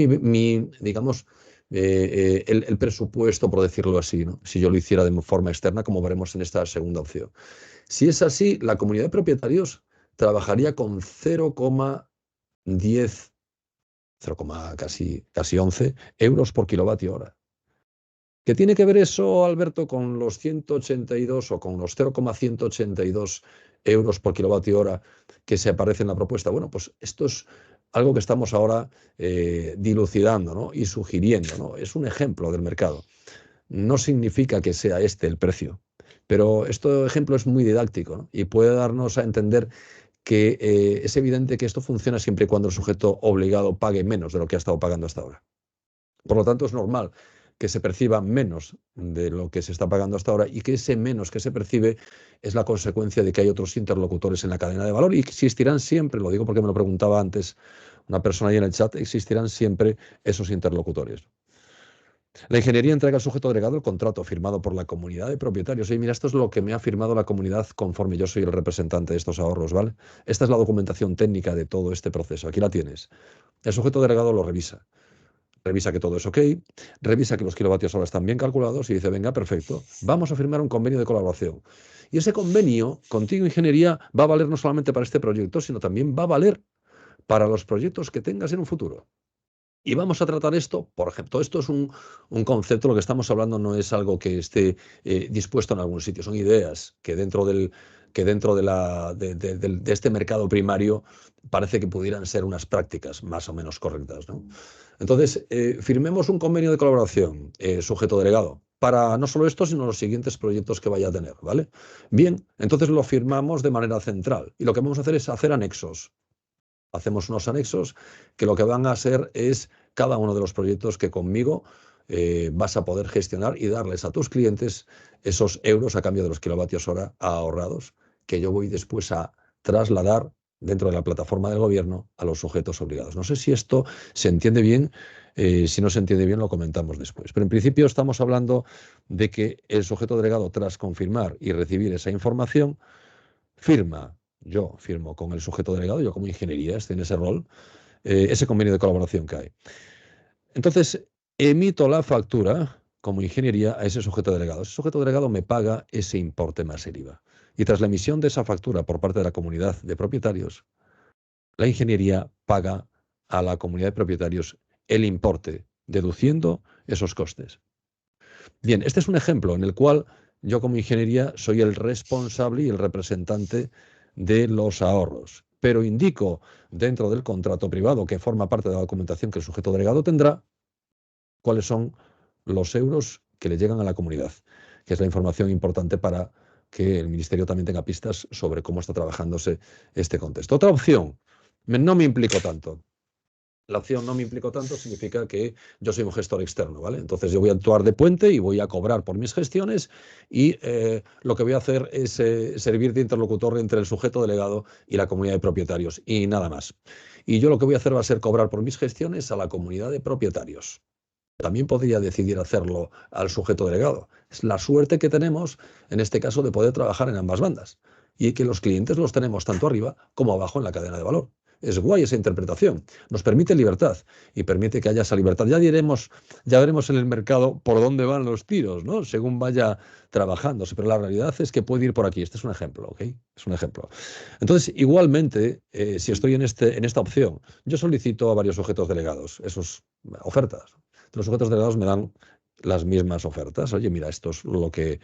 digamos, el presupuesto, por decirlo así, ¿no? Si yo lo hiciera de forma externa, como veremos en esta segunda opción. Si es así, la comunidad de propietarios trabajaría con 0,10, casi 11 euros por kilovatio hora. ¿Qué tiene que ver eso, Alberto, con los 182 o con los 0,182 euros por kilovatio hora que se aparece en la propuesta? Bueno, pues esto es algo que estamos ahora dilucidando, ¿no? Y sugiriendo, ¿no? Es un ejemplo del mercado. No significa que sea este el precio, pero este ejemplo es muy didáctico, ¿no? Y puede darnos a entender que es evidente que esto funciona siempre y cuando el sujeto obligado pague menos de lo que ha estado pagando hasta ahora. Por lo tanto, es normal que se perciba menos de lo que se está pagando hasta ahora y que ese menos que se percibe es la consecuencia de que hay otros interlocutores en la cadena de valor y existirán siempre, lo digo porque me lo preguntaba antes una persona ahí en el chat, existirán siempre esos interlocutores. La ingeniería entrega al sujeto delegado el contrato firmado por la comunidad de propietarios. Y mira, esto es lo que me ha firmado la comunidad conforme yo soy el representante de estos ahorros, ¿vale? Esta es la documentación técnica de todo este proceso. Aquí la tienes. El sujeto delegado lo revisa. Revisa que todo es ok, revisa que los kilovatios hora están bien calculados y dice, venga, perfecto, vamos a firmar un convenio de colaboración. Y ese convenio contigo, ingeniería, va a valer no solamente para este proyecto, sino también va a valer para los proyectos que tengas en un futuro. Y vamos a tratar esto, por ejemplo, esto es un concepto, lo que estamos hablando no es algo que esté dispuesto en algún sitio, son ideas que dentro de este mercado primario parece que pudieran ser unas prácticas más o menos correctas, ¿no? Entonces, firmemos un convenio de colaboración, sujeto delegado, para no solo esto, sino los siguientes proyectos que vaya a tener, ¿vale? Bien, entonces lo firmamos de manera central y lo que vamos a hacer es hacer anexos. Hacemos unos anexos que lo que van a ser es cada uno de los proyectos que conmigo vas a poder gestionar y darles a tus clientes esos euros a cambio de los kilovatios hora ahorrados que yo voy después a trasladar dentro de la plataforma del gobierno a los sujetos obligados. No sé si esto se entiende bien, si no se entiende bien lo comentamos después. Pero en principio estamos hablando de que el sujeto delegado, tras confirmar y recibir esa información, yo firmo con el sujeto delegado, yo como ingeniería estoy en ese rol, ese convenio de colaboración que hay. Entonces, emito la factura como ingeniería a ese sujeto delegado. Ese sujeto delegado me paga ese importe más el IVA. Y tras la emisión de esa factura por parte de la comunidad de propietarios, la ingeniería paga a la comunidad de propietarios el importe, deduciendo esos costes. Bien, este es un ejemplo en el cual yo como ingeniería soy el responsable y el representante de los ahorros, pero indico dentro del contrato privado, que forma parte de la documentación que el sujeto delegado tendrá, cuáles son los euros que le llegan a la comunidad, que es la información importante para que el Ministerio también tenga pistas sobre cómo está trabajándose este contexto. Otra opción, no me implico tanto. La opción no me implico tanto significa que yo soy un gestor externo, ¿vale? Entonces yo voy a actuar de puente y voy a cobrar por mis gestiones y lo que voy a hacer es servir de interlocutor entre el sujeto delegado y la comunidad de propietarios y nada más. Y yo lo que voy a hacer va a ser cobrar por mis gestiones a la comunidad de propietarios. También podría decidir hacerlo al sujeto delegado. Es la suerte que tenemos, en este caso, de poder trabajar en ambas bandas y que los clientes los tenemos tanto arriba como abajo en la cadena de valor. Es guay esa interpretación. Nos permite libertad y permite que haya esa libertad. Ya veremos en el mercado por dónde van los tiros, ¿no? Según vaya trabajándose. Pero la realidad es que puede ir por aquí. Este es un ejemplo, ¿ok? Es un ejemplo. Entonces, igualmente, si estoy en esta opción, yo solicito a varios sujetos delegados esas ofertas. Los sujetos delegados me dan las mismas ofertas. Oye, mira, esto es lo que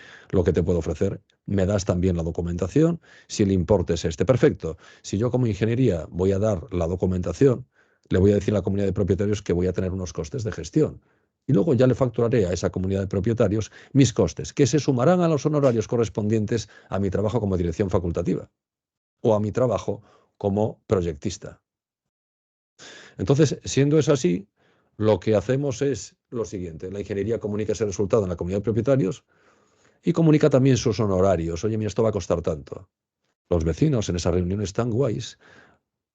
te puedo ofrecer. Me das también la documentación. Si el importe es este, perfecto. Si yo como ingeniería voy a dar la documentación, le voy a decir a la comunidad de propietarios que voy a tener unos costes de gestión. Y luego ya le facturaré a esa comunidad de propietarios mis costes, que se sumarán a los honorarios correspondientes a mi trabajo como dirección facultativa o a mi trabajo como proyectista. Entonces, siendo eso así, lo que hacemos es lo siguiente. La ingeniería comunica ese resultado en la comunidad de propietarios y comunica también sus honorarios. Oye, mira, esto va a costar tanto. Los vecinos en esas reuniones tan guays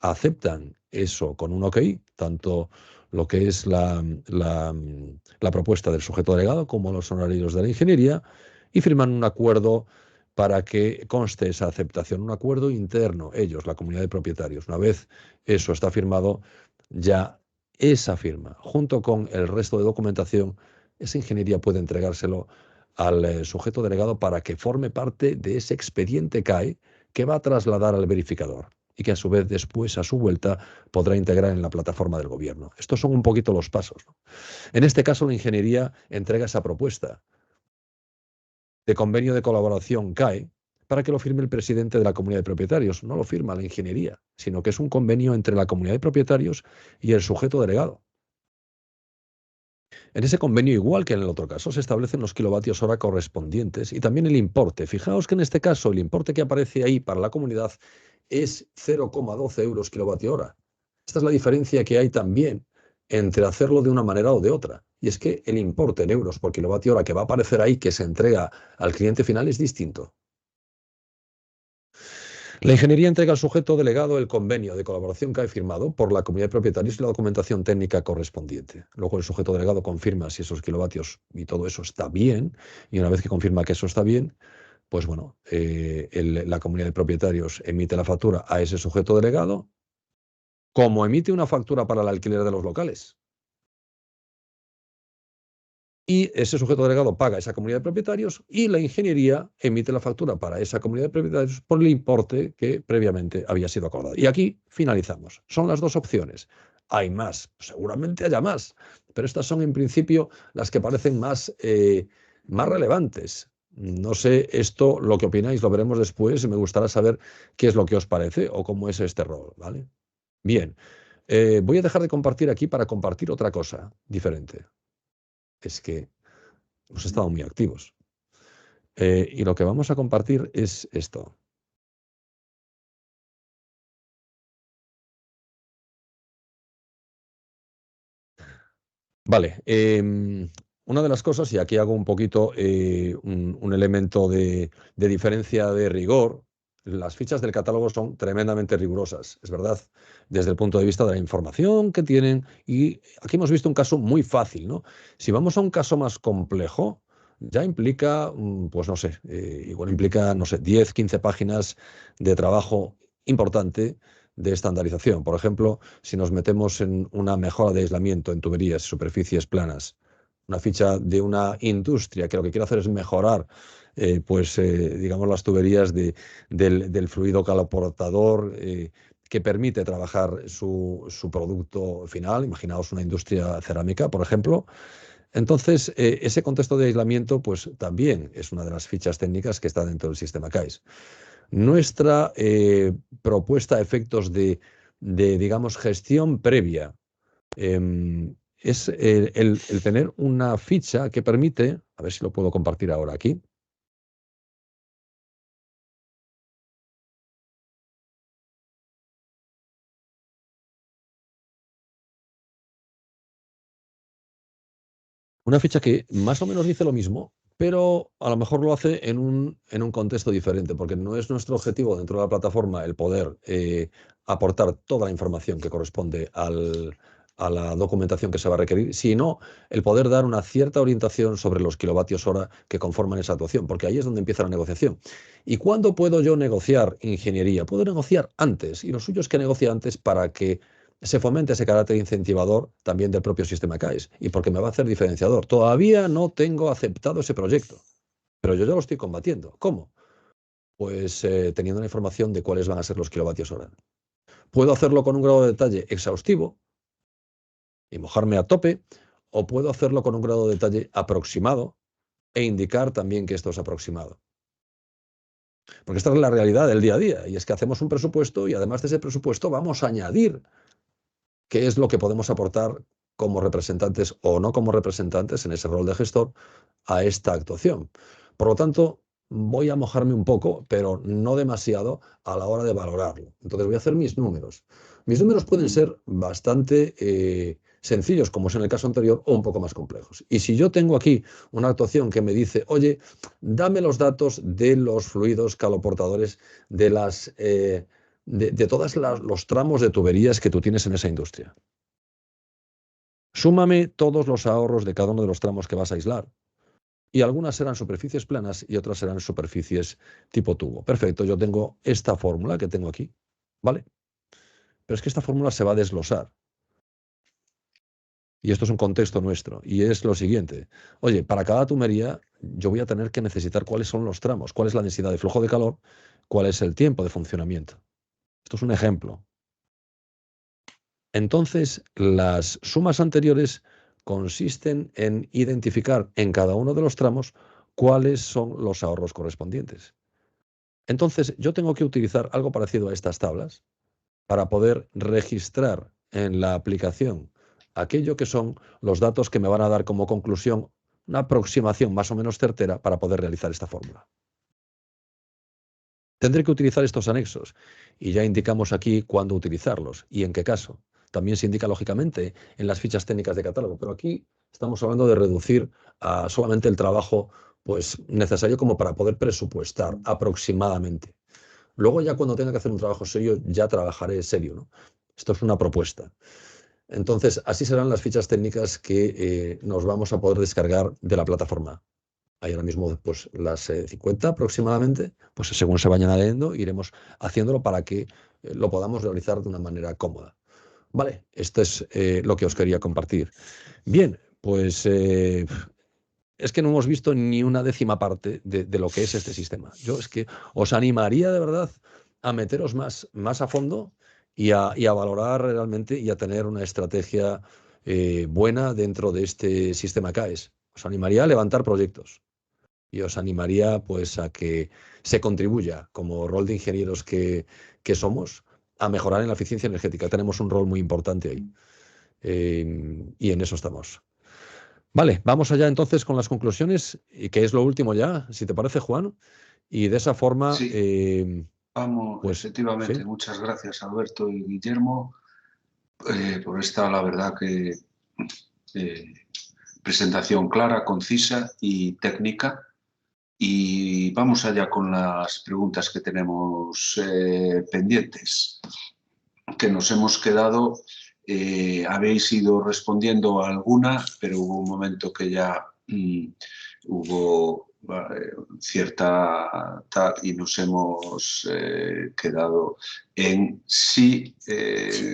aceptan eso con un ok, tanto lo que es la propuesta del sujeto delegado como los honorarios de la ingeniería, y firman un acuerdo para que conste esa aceptación, un acuerdo interno, ellos, la comunidad de propietarios. Una vez eso está firmado, ya esa firma, junto con el resto de documentación, esa ingeniería puede entregárselo al sujeto delegado para que forme parte de ese expediente CAE que va a trasladar al verificador y que a su vez después, a su vuelta, podrá integrar en la plataforma del gobierno. Estos son un poquito los pasos, ¿no? En este caso, la ingeniería entrega esa propuesta de convenio de colaboración CAE para que lo firme el presidente de la comunidad de propietarios. No lo firma la ingeniería, sino que es un convenio entre la comunidad de propietarios y el sujeto delegado. En ese convenio, igual que en el otro caso, se establecen los kilovatios hora correspondientes y también el importe. Fijaos que en este caso el importe que aparece ahí para la comunidad es 0,12 euros kilovatio hora. Esta es la diferencia que hay también entre hacerlo de una manera o de otra. Y es que el importe en euros por kilovatio hora que va a aparecer ahí, que se entrega al cliente final, es distinto. La ingeniería entrega al sujeto delegado el convenio de colaboración que ha firmado por la comunidad de propietarios y la documentación técnica correspondiente. Luego el sujeto delegado confirma si esos kilovatios y todo eso está bien, y una vez que confirma que eso está bien, pues bueno, la comunidad de propietarios emite la factura a ese sujeto delegado, como emite una factura para el alquiler de los locales. Y ese sujeto delegado paga a esa comunidad de propietarios y la ingeniería emite la factura para esa comunidad de propietarios por el importe que previamente había sido acordado. Y aquí finalizamos. Son las dos opciones. Hay más, seguramente haya más, pero estas son en principio las que parecen más relevantes. No sé esto, lo que opináis, lo veremos después y me gustará saber qué es lo que os parece o cómo es este rol, ¿vale? Bien, voy a dejar de compartir aquí para compartir otra cosa diferente. Es que hemos estado muy activos. Y lo que vamos a compartir es esto. Vale. Una de las cosas, y aquí hago un poquito un elemento de diferencia de rigor, las fichas del catálogo son tremendamente rigurosas, es verdad, desde el punto de vista de la información que tienen. Y aquí hemos visto un caso muy fácil, ¿no? Si vamos a un caso más complejo, ya implica, pues no sé, igual implica, no sé, 10, 15 páginas de trabajo importante de estandarización. Por ejemplo, si nos metemos en una mejora de aislamiento en tuberías y superficies planas, una ficha de una industria que lo que quiere hacer es mejorar digamos, las tuberías del fluido caloportador que permite trabajar su producto final. Imaginaos una industria cerámica, por ejemplo. Entonces, ese contexto de aislamiento pues, también es una de las fichas técnicas que está dentro del sistema CAES. Nuestra propuesta a efectos digamos, gestión previa es el tener una ficha que permite, a ver si lo puedo compartir ahora aquí. Una ficha que más o menos dice lo mismo, pero a lo mejor lo hace en un contexto diferente, porque no es nuestro objetivo dentro de la plataforma el poder aportar toda la información que corresponde a la documentación que se va a requerir, sino el poder dar una cierta orientación sobre los kilovatios hora que conforman esa actuación, porque ahí es donde empieza la negociación. ¿Y cuándo puedo yo negociar ingeniería? Puedo negociar antes, y lo suyo es que negocie antes para que se fomente ese carácter incentivador también del propio sistema CAES y porque me va a hacer diferenciador. Todavía no tengo aceptado ese proyecto, pero yo ya lo estoy combatiendo. ¿Cómo? Pues teniendo la información de cuáles van a ser los kilovatios hora. Puedo hacerlo con un grado de detalle exhaustivo y mojarme a tope, o puedo hacerlo con un grado de detalle aproximado e indicar también que esto es aproximado. Porque esta es la realidad del día a día, y es que hacemos un presupuesto y además de ese presupuesto vamos a añadir qué es lo que podemos aportar como representantes o no como representantes en ese rol de gestor a esta actuación. Por lo tanto, voy a mojarme un poco, pero no demasiado a la hora de valorarlo. Entonces voy a hacer mis números. Mis números pueden ser bastante sencillos, como es en el caso anterior, o un poco más complejos. Y si yo tengo aquí una actuación que me dice, oye, dame los datos de los fluidos caloportadores de todos los tramos de tuberías que tú tienes en esa industria. Súmame todos los ahorros de cada uno de los tramos que vas a aislar. Y algunas serán superficies planas y otras serán superficies tipo tubo. Perfecto, yo tengo esta fórmula que tengo aquí, ¿vale? Pero es que esta fórmula se va a desglosar. Y esto es un contexto nuestro. Y es lo siguiente. Oye, para cada tubería yo voy a tener que necesitar cuáles son los tramos, cuál es la densidad de flujo de calor, cuál es el tiempo de funcionamiento. Esto es un ejemplo. Entonces, las sumas anteriores consisten en identificar en cada uno de los tramos cuáles son los ahorros correspondientes. Entonces, yo tengo que utilizar algo parecido a estas tablas para poder registrar en la aplicación aquello que son los datos que me van a dar como conclusión una aproximación más o menos certera para poder realizar esta fórmula. Tendré que utilizar estos anexos y ya indicamos aquí cuándo utilizarlos y en qué caso. También se indica lógicamente en las fichas técnicas de catálogo, pero aquí estamos hablando de reducir a solamente el trabajo pues, necesario como para poder presupuestar aproximadamente. Luego ya cuando tenga que hacer un trabajo serio, ya trabajaré serio, ¿no? Esto es una propuesta. Entonces, así serán las fichas técnicas que nos vamos a poder descargar de la plataforma. Hay ahora mismo pues, las 50 aproximadamente, pues según se vayan añadiendo, iremos haciéndolo para que lo podamos realizar de una manera cómoda. Vale, esto es lo que os quería compartir. Bien, pues es que no hemos visto ni una décima parte de lo que es este sistema. Yo es que os animaría de verdad a meteros más a fondo y a valorar realmente y a tener una estrategia buena dentro de este sistema CAES. Os animaría a levantar proyectos y os animaría pues a que se contribuya como rol de ingenieros que somos a mejorar en la eficiencia energética. Tenemos un rol muy importante ahí y en eso estamos. Vale, vamos allá entonces con las conclusiones, y que es lo último ya, si te parece, Juan, y de esa forma... Sí, vamos, pues, efectivamente, ¿sí? muchas gracias Alberto y Guillermo por esta, la verdad que presentación clara, concisa y técnica. Y vamos allá con las preguntas que tenemos pendientes, que nos hemos quedado. Habéis ido respondiendo a alguna, pero hubo un momento que ya hubo cierta tal y nos hemos quedado en si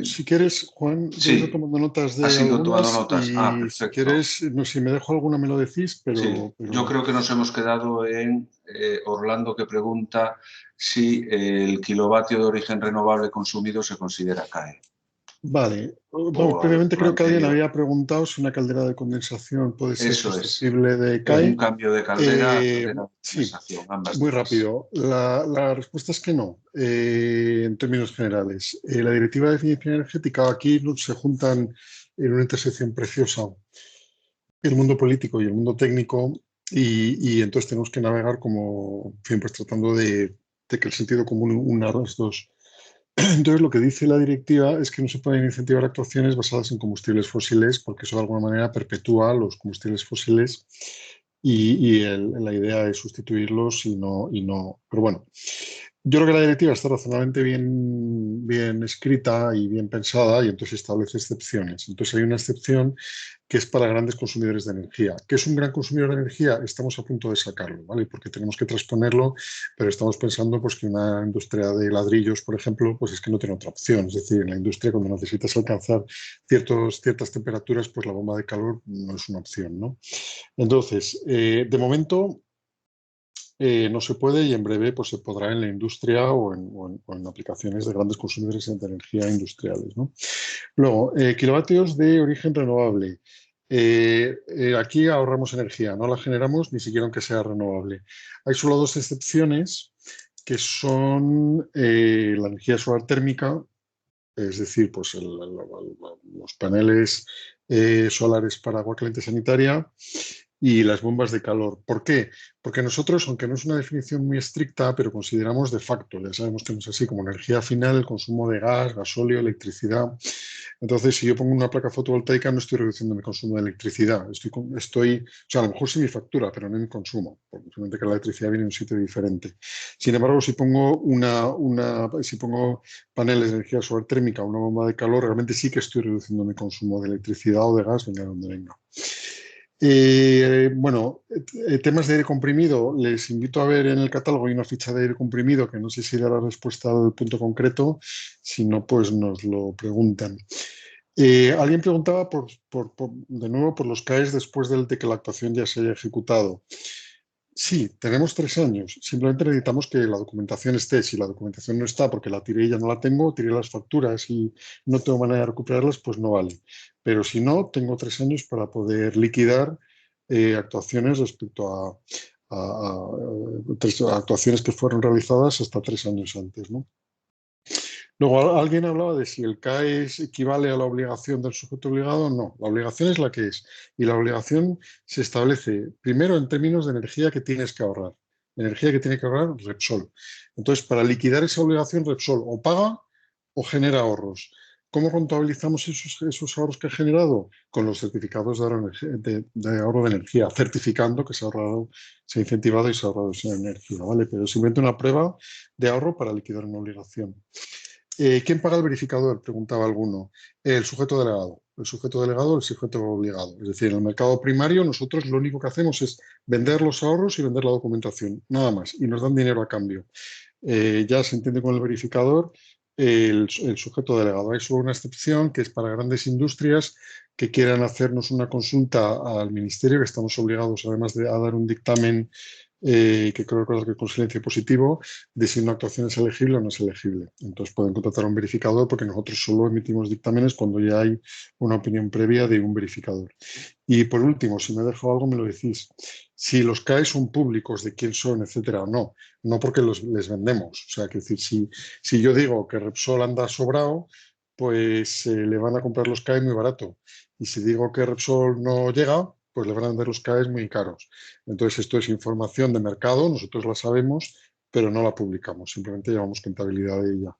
si quieres, Juan, yo he ido tomando notas de has ido tomando algunas notas. y Perfecto. si quieres, no, si me dejo alguna me lo decís, pero... Sí, yo creo que nos hemos quedado en Orlando, que pregunta si el kilovatio de origen renovable consumido se considera CAE. Vale, vamos, previamente creo que alguien había preguntado si una caldera de condensación puede ser susceptible de CAE. Un cambio de caldera, caldera de condensación, sí, ambas muy rápido. La respuesta es que no, en términos generales. La Directiva de Eficiencia Energética, aquí se juntan en una intersección preciosa el mundo político y el mundo técnico, y entonces tenemos que navegar como, en fin, pues tratando de que el sentido común una los dos. Entonces, lo que dice la directiva es que no se pueden incentivar actuaciones basadas en combustibles fósiles porque eso de alguna manera perpetúa los combustibles fósiles y la idea es sustituirlos y no. Pero bueno, yo creo que la directiva está razonablemente bien escrita y bien pensada y entonces establece excepciones. Entonces hay una excepción que es para grandes consumidores de energía. ¿Qué es un gran consumidor de energía? Estamos a punto de sacarlo, ¿vale? Porque tenemos que transponerlo, pero estamos pensando pues, que una industria de ladrillos, por ejemplo, pues es que no tiene otra opción. Es decir, en la industria cuando necesitas alcanzar ciertas temperaturas, pues la bomba de calor no es una opción, ¿no? Entonces, de momento... no se puede y en breve pues, se podrá en la industria o en aplicaciones de grandes consumidores de energía industriales, ¿no? Luego, kilovatios de origen renovable. Aquí ahorramos energía, no la generamos ni siquiera aunque sea renovable. Hay solo dos excepciones que son la energía solar térmica, es decir, pues los paneles solares para agua caliente sanitaria y las bombas de calor. ¿Por qué? Porque nosotros, aunque no es una definición muy estricta, pero consideramos de facto, ya sabemos que no es así, como energía final, el consumo de gas, gasóleo, electricidad. Entonces, si yo pongo una placa fotovoltaica, no estoy reduciendo mi consumo de electricidad. O sea, a lo mejor sí mi factura, pero no mi consumo, porque simplemente que la electricidad viene de un sitio diferente. Sin embargo, si pongo si pongo paneles de energía solar térmica o una bomba de calor, realmente sí que estoy reduciendo mi consumo de electricidad o de gas, venga donde venga. Bueno, temas de aire comprimido, les invito a ver en el catálogo, hay una ficha de aire comprimido que no sé si da la respuesta al punto concreto, si no, pues nos lo preguntan. Alguien preguntaba de nuevo por los CAEs después de que la actuación ya se haya ejecutado. Sí, tenemos 3 años, simplemente necesitamos que la documentación esté. Si la documentación no está porque la tiré y ya no la tengo, tiré las facturas y no tengo manera de recuperarlas, pues no vale. Pero si no, tengo 3 años para poder liquidar actuaciones respecto a actuaciones que fueron realizadas hasta 3 años antes, ¿no? Luego, alguien hablaba de si el CAE equivale a la obligación del sujeto obligado. No, la obligación es la que es. Y la obligación se establece primero en términos de energía que tienes que ahorrar. Energía que tiene que ahorrar Repsol. Entonces, para liquidar esa obligación, Repsol o paga o genera ahorros. ¿Cómo contabilizamos esos ahorros que ha generado? Con los certificados de ahorro de energía, certificando que se ha incentivado y se ha ahorrado esa energía, ¿vale? Pero simplemente una prueba de ahorro para liquidar una obligación. ¿Quién paga el verificador? Preguntaba alguno. El sujeto delegado. El sujeto delegado, el sujeto obligado. Es decir, en el mercado primario nosotros lo único que hacemos es vender los ahorros y vender la documentación, nada más, y nos dan dinero a cambio. Ya se entiende con el verificador el sujeto delegado. Hay solo una excepción que es para grandes industrias que quieran hacernos una consulta al ministerio, que estamos obligados además a dar un dictamen que creo que con silencio positivo, de si una actuación es elegible o no es elegible. Entonces pueden contratar a un verificador porque nosotros solo emitimos dictámenes cuando ya hay una opinión previa de un verificador. Y por último, si me dejo algo, me lo decís. Si los CAE son públicos, de quién son, etcétera, no porque les vendemos. O sea, que decir, si yo digo que Repsol anda sobrado, pues le van a comprar los CAE muy barato. Y si digo que Repsol no llega, pues le van a vender los CAEs muy caros. Entonces, esto es información de mercado, nosotros la sabemos, pero no la publicamos, simplemente llevamos contabilidad de ella.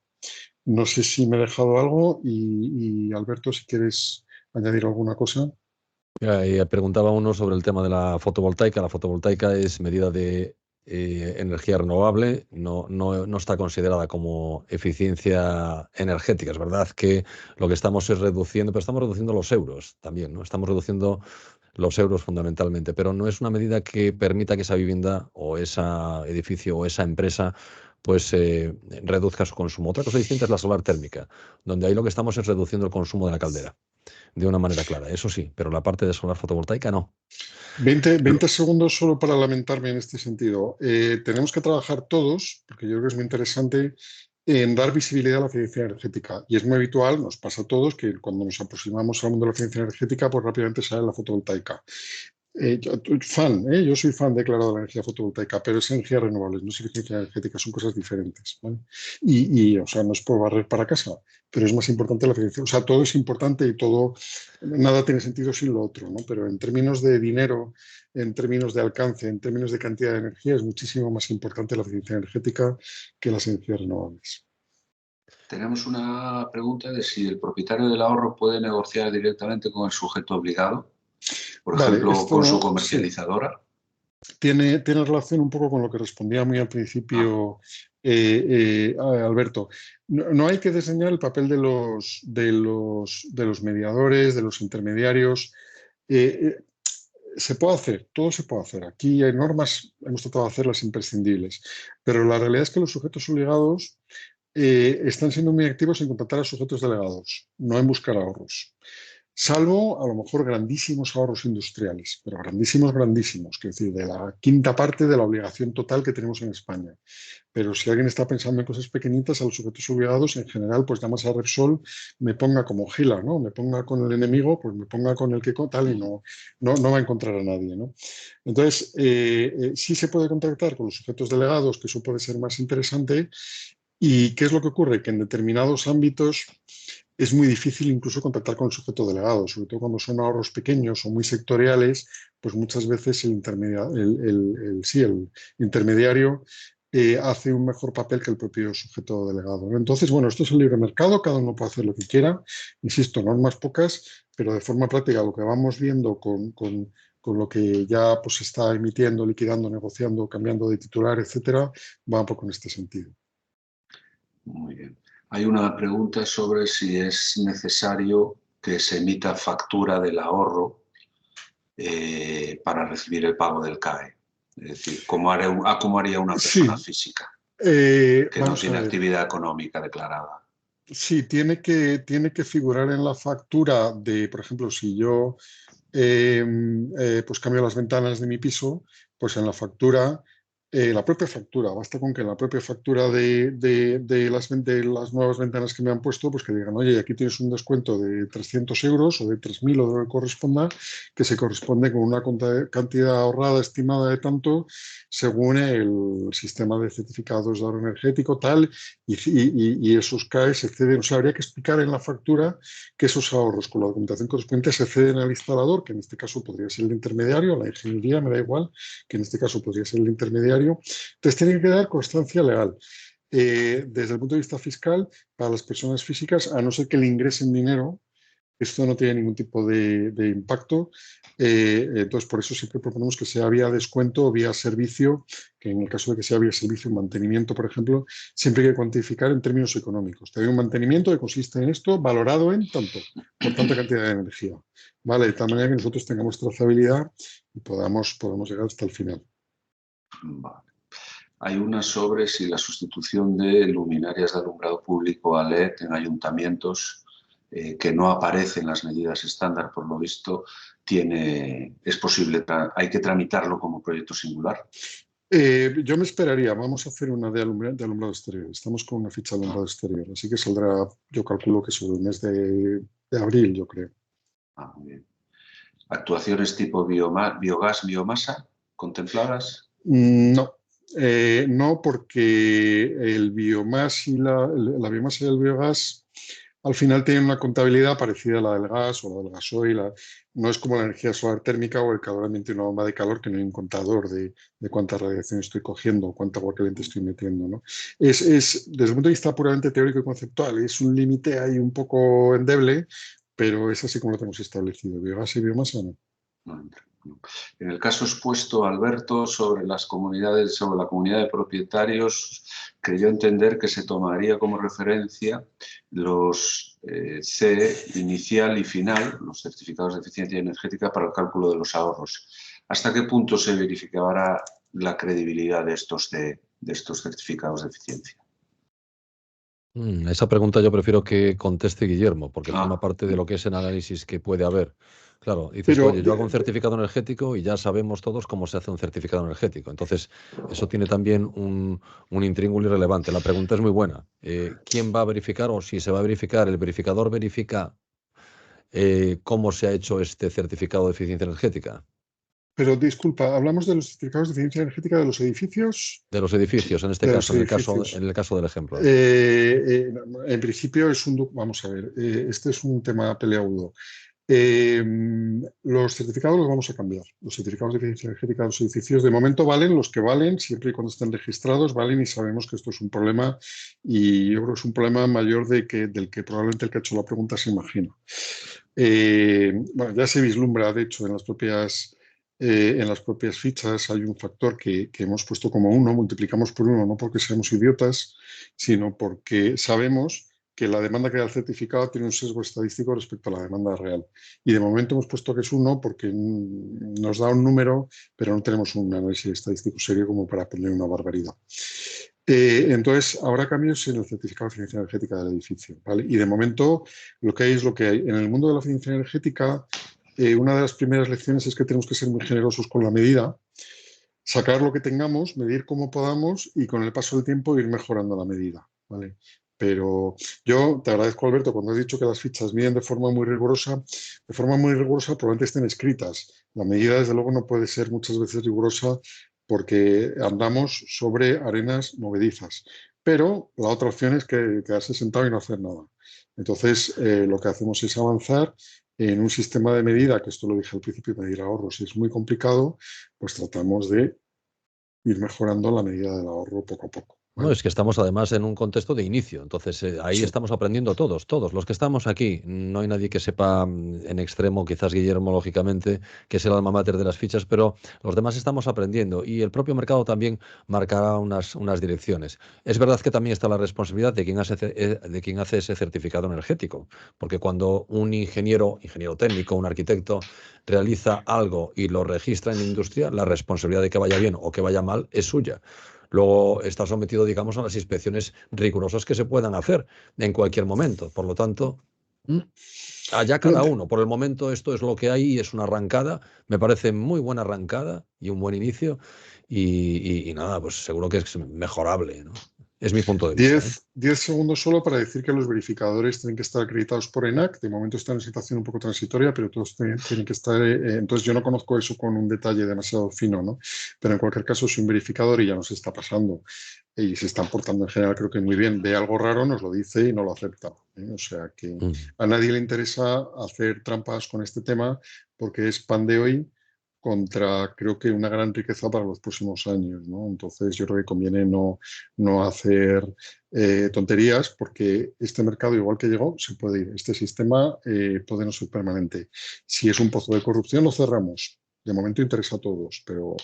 No sé si me he dejado algo y Alberto, si quieres añadir alguna cosa. Preguntaba uno sobre el tema de la fotovoltaica. La fotovoltaica es medida de energía renovable, no está considerada como eficiencia energética. Es verdad que lo que estamos es reduciendo, pero estamos reduciendo los euros también, ¿no? Estamos reduciendo los euros fundamentalmente, pero no es una medida que permita que esa vivienda o ese edificio o esa empresa pues reduzca su consumo. Otra cosa distinta es la solar térmica, donde ahí lo que estamos es reduciendo el consumo de la caldera, de una manera clara, eso sí, pero la parte de solar fotovoltaica no. 20 segundos solo para lamentarme en este sentido. Tenemos que trabajar todos, porque yo creo que es muy interesante, en dar visibilidad a la eficiencia energética. Y es muy habitual, nos pasa a todos, que cuando nos aproximamos al mundo de la eficiencia energética, pues rápidamente sale la fotovoltaica. Yo soy fan declarado de la energía fotovoltaica, pero es energía renovable, no es eficiencia energética, son cosas diferentes, ¿vale? O sea, no es por barrer para casa, pero es más importante la eficiencia. O sea, todo es importante y todo, nada tiene sentido sin lo otro, ¿no? Pero en términos de dinero, en términos de alcance, en términos de cantidad de energía, es muchísimo más importante la eficiencia energética que las energías renovables. Tenemos una pregunta de si el propietario del ahorro puede negociar directamente con el sujeto obligado, por Vale, ejemplo, con su sí. comercializadora. Tiene relación un poco con lo que respondía muy al principio Alberto. No hay que diseñar el papel de los mediadores, de los intermediarios. Se puede hacer, todo se puede hacer. Aquí hay normas, hemos tratado de hacerlas imprescindibles, pero la realidad es que los sujetos obligados están siendo muy activos en contactar a sujetos delegados, no en buscar ahorros. Salvo, a lo mejor, grandísimos ahorros industriales, pero grandísimos, grandísimos, es decir, de la quinta parte de la obligación total que tenemos en España. Pero si alguien está pensando en cosas pequeñitas, a los sujetos obligados, en general, pues nada más a Repsol me ponga como Gila, ¿no? Me ponga con el enemigo, pues me ponga con el que tal y no va a encontrar a nadie, ¿no? Entonces, sí se puede contactar con los sujetos delegados, que eso puede ser más interesante. ¿Y qué es lo que ocurre? Que en determinados ámbitos es muy difícil incluso contactar con el sujeto delegado, sobre todo cuando son ahorros pequeños o muy sectoriales, pues muchas veces el intermediario hace un mejor papel que el propio sujeto delegado, ¿no? Entonces, bueno, esto es el libre mercado, cada uno puede hacer lo que quiera, insisto, normas pocas, pero de forma práctica lo que vamos viendo con lo que ya pues, se está emitiendo, liquidando, negociando, cambiando de titular, etcétera, va un poco en este sentido. Muy bien. Hay una pregunta sobre si es necesario que se emita factura del ahorro para recibir el pago del CAE. Es decir, ¿cómo haría una persona física que no tiene actividad económica declarada? Sí, tiene que figurar en la factura de, por ejemplo, si yo pues cambio las ventanas de mi piso, pues en la factura, la propia factura, basta con que en la propia factura de las nuevas ventanas que me han puesto, pues que digan, oye, aquí tienes un descuento de 300 euros o de 3.000 o de lo que corresponda, que se corresponde con una cantidad ahorrada estimada de tanto según el sistema de certificados de ahorro energético, tal, y esos CAE se ceden. O sea, habría que explicar en la factura que esos ahorros con la documentación correspondiente se ceden al instalador, que en este caso podría ser el intermediario, la ingeniería, me da igual, que en este caso podría ser el intermediario. Entonces tiene que quedar constancia legal. Desde el punto de vista fiscal, para las personas físicas, a no ser que le ingresen dinero, esto no tiene ningún tipo de impacto. Entonces, por eso siempre proponemos que sea vía descuento o vía servicio, que en el caso de que sea vía servicio, mantenimiento, por ejemplo, siempre hay que cuantificar en términos económicos. Te doy un mantenimiento que consiste en esto, valorado en tanto, por tanta cantidad de energía. ¿Vale? De tal manera que nosotros tengamos trazabilidad y podamos llegar hasta el final. Vale. Hay una sobre si la sustitución de luminarias de alumbrado público a LED en ayuntamientos que no aparecen las medidas estándar, por lo visto, es posible, hay que tramitarlo como proyecto singular. Yo me esperaría, vamos a hacer una de alumbrado exterior. Estamos con una ficha de alumbrado exterior, así que saldrá, yo calculo que sobre el mes de abril, yo creo. Muy bien. ¿Actuaciones tipo biogás, biomasa contempladas? No, no, porque el biomás y la biomasa y el biogás al final tienen una contabilidad parecida a la del gas o la del gasoil. No es como la energía solar térmica o el calor ambiente y una bomba de calor, que no hay un contador de cuánta radiación estoy cogiendo o cuánta agua caliente estoy metiendo, ¿no? Desde el punto de vista puramente teórico y conceptual, es un límite ahí un poco endeble, pero es así como lo tenemos establecido. Biogás y biomasa no. En el caso expuesto, Alberto, sobre la comunidad de propietarios, creyó entender que se tomaría como referencia los C inicial y final, los certificados de eficiencia energética para el cálculo de los ahorros. ¿Hasta qué punto se verificará la credibilidad de estos C? estos certificados de eficiencia. Esa pregunta yo prefiero que conteste Guillermo, porque forma parte de lo que es el análisis que puede haber. Claro, dices, Pero, oye, yo hago un certificado energético y ya sabemos todos cómo se hace un certificado energético. Entonces, eso tiene también un intríngulo irrelevante. La pregunta es muy buena. ¿Quién va a verificar o si se va a verificar? ¿El verificador verifica cómo se ha hecho este certificado de eficiencia energética? pero disculpa, hablamos de los certificados de eficiencia energética de los edificios. De los edificios, en este De caso, los edificios. en el caso del ejemplo. En principio es vamos a ver, este es un tema peleagudo. Los certificados los vamos a cambiar. Los certificados de eficiencia energética de los edificios de momento valen los que valen, siempre y cuando estén registrados valen, y sabemos que esto es un problema, y yo creo que es un problema mayor del que probablemente el que ha hecho la pregunta se imagina. Bueno, ya se vislumbra, de hecho, en las propias fichas hay un factor que hemos puesto como 1, multiplicamos por 1, no porque seamos idiotas, sino porque sabemos que la demanda que da el certificado tiene un sesgo estadístico respecto a la demanda real. Y de momento hemos puesto que es 1 porque nos da un número, pero no tenemos un análisis estadístico serio como para poner una barbaridad. Entonces, habrá cambios en el certificado de eficiencia energética del edificio, ¿vale? Y de momento, lo que hay es lo que hay. En el mundo de la eficiencia energética, una de las primeras lecciones es que tenemos que ser muy generosos con la medida, sacar lo que tengamos, medir como podamos y con el paso del tiempo ir mejorando la medida, ¿vale? Pero yo te agradezco, Alberto, cuando has dicho que las fichas miden de forma muy rigurosa probablemente estén escritas. La medida, desde luego, no puede ser muchas veces rigurosa porque andamos sobre arenas movedizas. Pero la otra opción es quedarse sentado y no hacer nada. Entonces, lo que hacemos es avanzar en un sistema de medida, que esto lo dije al principio, medir ahorros es muy complicado, pues tratamos de ir mejorando la medida del ahorro poco a poco. No, es que estamos además en un contexto de inicio, entonces ahí Sí. estamos aprendiendo todos los que estamos aquí. No hay nadie que sepa en extremo, quizás Guillermo, lógicamente, que es el alma mater de las fichas, pero los demás estamos aprendiendo y el propio mercado también marcará unas direcciones. Es verdad que también está la responsabilidad de quien hace ese certificado energético, porque cuando un ingeniero técnico, un arquitecto, realiza algo y lo registra en la industria, la responsabilidad de que vaya bien o que vaya mal es suya. Luego está sometido, digamos, a las inspecciones rigurosas que se puedan hacer en cualquier momento. Por lo tanto, allá cada uno. Por el momento esto es lo que hay y es una arrancada. Me parece muy buena arrancada y un buen inicio. Y nada, pues seguro que es mejorable, ¿no? Es mi punto de vista. 10 segundos solo para decir que los verificadores tienen que estar acreditados por ENAC. De momento están en situación un poco transitoria, pero todos tienen que estar. Entonces, yo no conozco eso con un detalle demasiado fino, ¿no? Pero en cualquier caso, es un verificador y ya nos está pasando. Y se están portando en general, creo que muy bien. Ve algo raro, nos lo dice y no lo acepta. O sea que a nadie le interesa hacer trampas con este tema porque es pan de hoy contra, creo que, una gran riqueza para los próximos años, ¿no? Entonces yo creo que conviene no hacer tonterías, porque este mercado, igual que llegó, se puede ir. Este sistema puede no ser permanente. Si es un pozo de corrupción, lo cerramos. De momento interesa a todos, pero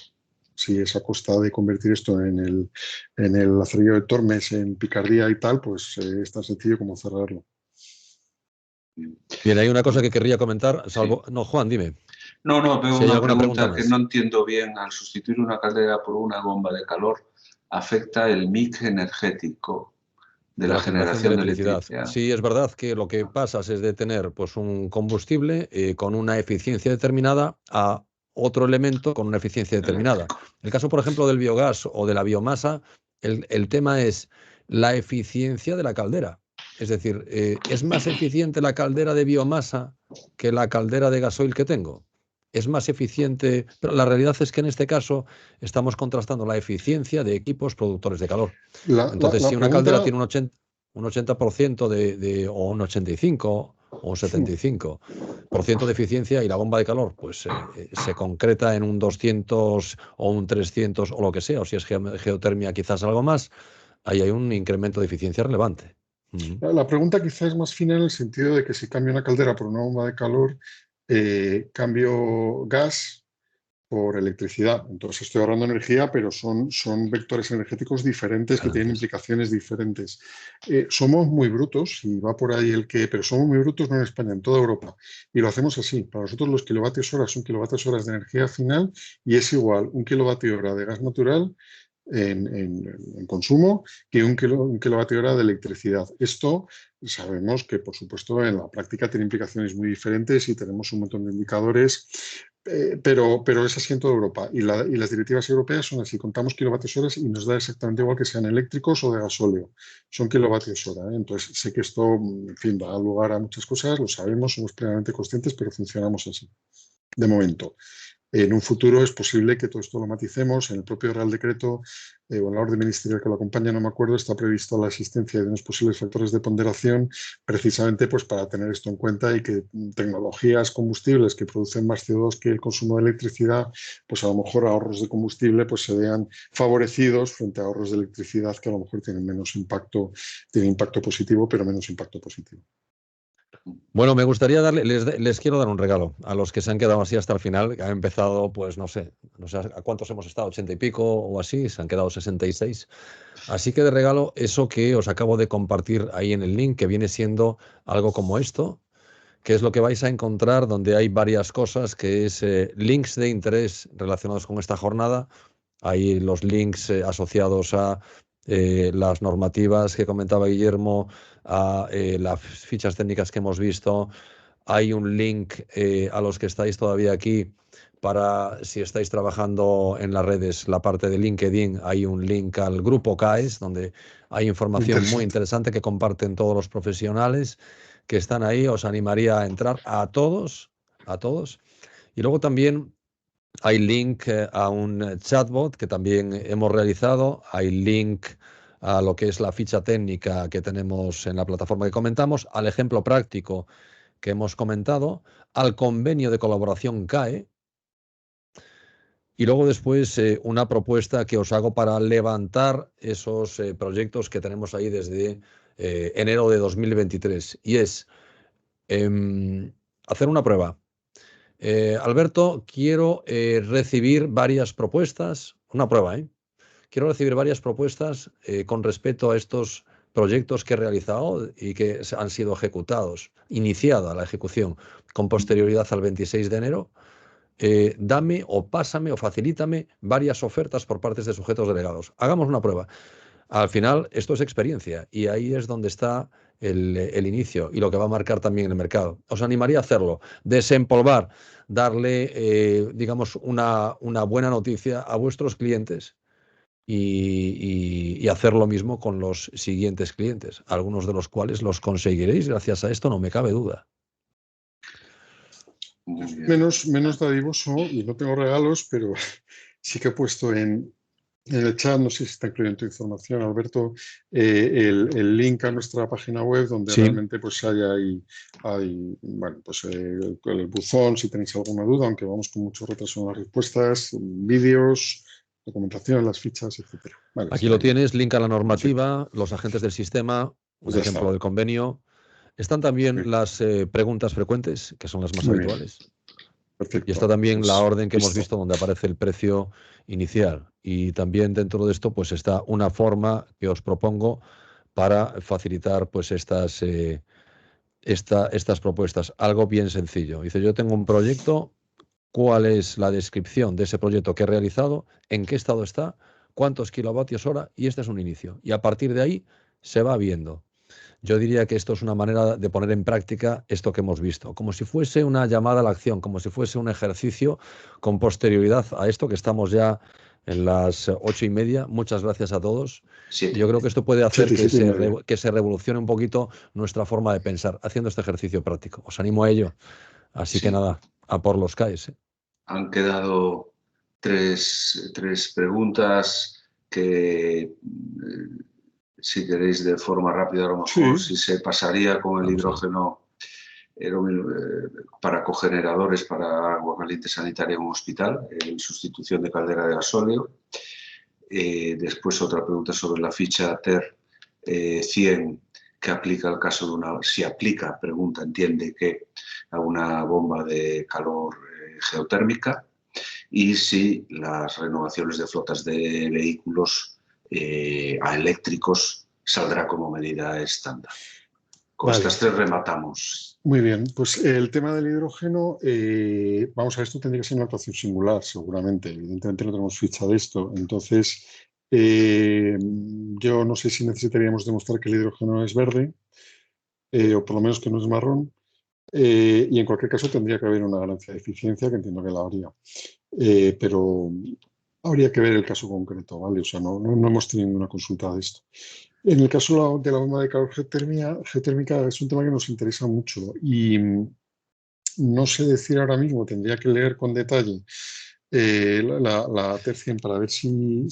si es a costa de convertir esto en el acerillo de Tormes, en picardía y tal, pues es tan sencillo como cerrarlo. Bien, hay una cosa que querría comentar, salvo... Sí. No, Juan, dime. No, veo si hay una alguna pregunta que no entiendo bien. Al sustituir una caldera por una bomba de calor, ¿afecta el mix energético de la generación de electricidad? Sí, es verdad que lo que pasas es de tener pues, un combustible con una eficiencia determinada a otro elemento con una eficiencia determinada. En el caso, por ejemplo, del biogás o de la biomasa, el tema es la eficiencia de la caldera. Es decir, ¿es más eficiente la caldera de biomasa que la caldera de gasoil que tengo? Es más eficiente, pero la realidad es que en este caso estamos contrastando la eficiencia de equipos productores de calor. Entonces, si una caldera tiene un 80% o un 85% o un 75% de eficiencia y la bomba de calor pues se concreta en un 200 o un 300 o lo que sea, o si es geotermia quizás algo más, ahí hay un incremento de eficiencia relevante. La pregunta quizás es más fina en el sentido de que si cambio una caldera por una bomba de calor, cambio gas por electricidad. Entonces estoy ahorrando energía, pero son vectores energéticos diferentes que tienen implicaciones diferentes. Somos muy brutos, y va por ahí pero somos muy brutos no en España, en toda Europa. Y lo hacemos así. Para nosotros los kilovatios hora son kilovatios horas de energía final y es igual un kilovatio hora de gas natural en consumo que un kilovatio hora de electricidad. Esto sabemos que, por supuesto, en la práctica tiene implicaciones muy diferentes y tenemos un montón de indicadores, pero es así en toda Europa. Y las directivas europeas son así, contamos kilovatios horas y nos da exactamente igual que sean eléctricos o de gasóleo. Son kilovatios hora, ¿eh? Entonces, sé que esto, en fin, da lugar a muchas cosas, lo sabemos, somos plenamente conscientes, pero funcionamos así, de momento. En un futuro es posible que todo esto lo maticemos. En el propio Real Decreto o en la orden ministerial que lo acompaña, no me acuerdo, está prevista la existencia de unos posibles factores de ponderación precisamente pues, para tener esto en cuenta y que tecnologías combustibles que producen más CO2 que el consumo de electricidad, pues a lo mejor ahorros de combustible pues, se vean favorecidos frente a ahorros de electricidad que a lo mejor tienen menos impacto, tienen impacto positivo, pero menos impacto positivo. Bueno, me gustaría les quiero dar un regalo a los que se han quedado así hasta el final, que han empezado, pues no sé a cuántos hemos estado, 80 y pico o así, se han quedado 66. Así que de regalo, eso que os acabo de compartir ahí en el link, que viene siendo algo como esto, que es lo que vais a encontrar, donde hay varias cosas, que es links de interés relacionados con esta jornada. Hay los links asociados a las normativas que comentaba Guillermo, a las fichas técnicas que hemos visto. Hay un link a los que estáis todavía aquí para, si estáis trabajando en las redes, la parte de LinkedIn, hay un link al grupo CAES, donde hay información muy interesante que comparten todos los profesionales que están ahí. Os animaría a entrar a todos, a todos. Y luego también hay link a un chatbot que también hemos realizado, hay link a lo que es la ficha técnica que tenemos en la plataforma que comentamos, al ejemplo práctico que hemos comentado, al convenio de colaboración CAE, y luego después una propuesta que os hago para levantar esos proyectos que tenemos ahí desde enero de 2023, y es hacer una prueba. Alberto, quiero recibir varias propuestas, una prueba, quiero recibir varias propuestas con respecto a estos proyectos que he realizado y que han sido ejecutados, iniciada la ejecución con posterioridad al 26 de enero. Dame o pásame o facilítame varias ofertas por parte de sujetos delegados. Hagamos una prueba. Al final, esto es experiencia y ahí es donde está el inicio y lo que va a marcar también el mercado. Os animaría a hacerlo, desempolvar, darle, digamos, una buena noticia a vuestros clientes y hacer lo mismo con los siguientes clientes, algunos de los cuales los conseguiréis gracias a esto, no me cabe duda. Menos dadivoso, y no tengo regalos, pero sí que he puesto en el chat, no sé si está incluido en tu información, Alberto, el link a nuestra página web donde sí, realmente pues hay bueno, pues el buzón si tenéis alguna duda, aunque vamos con mucho retraso en las respuestas, vídeos, documentación, las fichas, etcétera. Vale, aquí lo tienes, link a la normativa, perfecto. Los agentes del sistema, un pues ejemplo del convenio. Están también sí. las preguntas frecuentes, que son las más Muy habituales. Bien. Perfecto. Y está también Pues, la orden que listo. hemos visto donde aparece el precio inicial. Y también dentro de esto pues está una forma que os propongo para facilitar pues estas propuestas. Algo bien sencillo. Dice, yo tengo un proyecto, ¿cuál es la descripción de ese proyecto que he realizado? ¿En qué estado está? ¿Cuántos kilovatios hora? Y este es un inicio. Y a partir de ahí se va viendo. Yo diría que esto es una manera de poner en práctica esto que hemos visto, como si fuese una llamada a la acción, como si fuese un ejercicio con posterioridad a esto que estamos ya en las 8:30. Muchas gracias a todos. Yo creo que esto puede hacer que se revolucione un poquito nuestra forma de pensar haciendo este ejercicio práctico. Os animo a ello. Así que nada, a por los CAES. Han quedado tres preguntas que... si queréis de forma rápida, a lo mejor, si se pasaría con el hidrógeno para cogeneradores para agua caliente sanitaria en un hospital, en sustitución de caldera de gasóleo. Después otra pregunta sobre la ficha TER 100, que aplica el caso de una... Si aplica, pregunta, entiende que a una bomba de calor geotérmica, y si las renovaciones de flotas de vehículos a eléctricos saldrá como medida estándar. Con estas tres rematamos. Muy bien, pues el tema del hidrógeno, vamos a ver, esto tendría que ser una actuación singular, seguramente. Evidentemente no tenemos ficha de esto. Entonces, Yo no sé si necesitaríamos demostrar que el hidrógeno es verde, o por lo menos que no es marrón, y en cualquier caso tendría que haber una ganancia de eficiencia, que entiendo que la habría. Pero habría que ver el caso concreto, ¿vale? O sea, no hemos tenido ninguna consulta de esto. En el caso de la bomba de calor geotérmica es un tema que nos interesa mucho y no sé decir ahora mismo, tendría que leer con detalle la tercia para ver si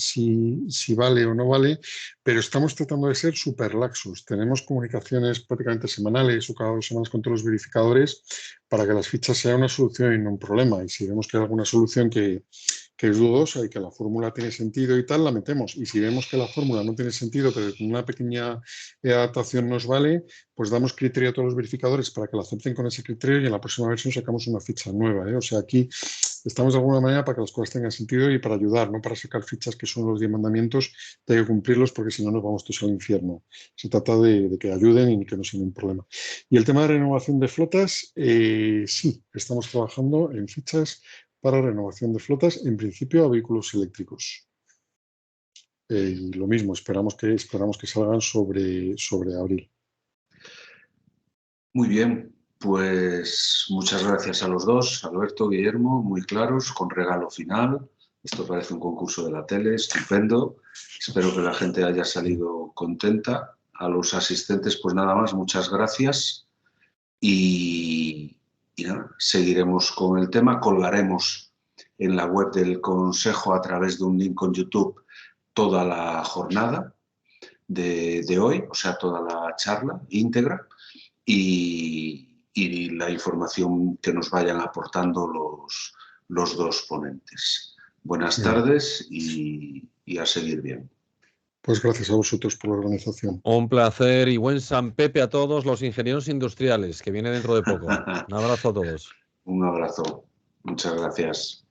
vale o no vale, pero estamos tratando de ser súper laxos. Tenemos comunicaciones prácticamente semanales o cada 2 semanas con todos los verificadores para que las fichas sean una solución y no un problema. Y si vemos que hay alguna solución que es dudosa y que la fórmula tiene sentido y tal, la metemos. Y si vemos que la fórmula no tiene sentido, pero con una pequeña adaptación nos vale, pues damos criterio a todos los verificadores para que la acepten con ese criterio y en la próxima versión sacamos una ficha nueva, ¿eh? O sea, aquí estamos de alguna manera para que las cosas tengan sentido y para ayudar, no para sacar fichas que son los 10 mandamientos, de que cumplirlos porque si no nos vamos todos al infierno. Se trata de que ayuden y que no sea un problema. Y el tema de renovación de flotas, sí, estamos trabajando en fichas para renovación de flotas, en principio a vehículos eléctricos. Y lo mismo, esperamos que salgan sobre abril. Muy bien, pues muchas gracias a los dos, Alberto, Guillermo, muy claros, con regalo final. Esto parece un concurso de la tele, estupendo. Espero que la gente haya salido contenta. A los asistentes, pues nada más, muchas gracias. Y nada, seguiremos con el tema. Colgaremos en la web del Consejo a través de un link con YouTube toda la jornada de hoy, o sea, toda la charla íntegra. Y la información que nos vayan aportando los dos ponentes. Buenas tardes y a seguir bien. Pues gracias a vosotros por la organización. Un placer y buen San Pepe a todos los ingenieros industriales, que viene dentro de poco. Un abrazo a todos. Un abrazo. Muchas gracias.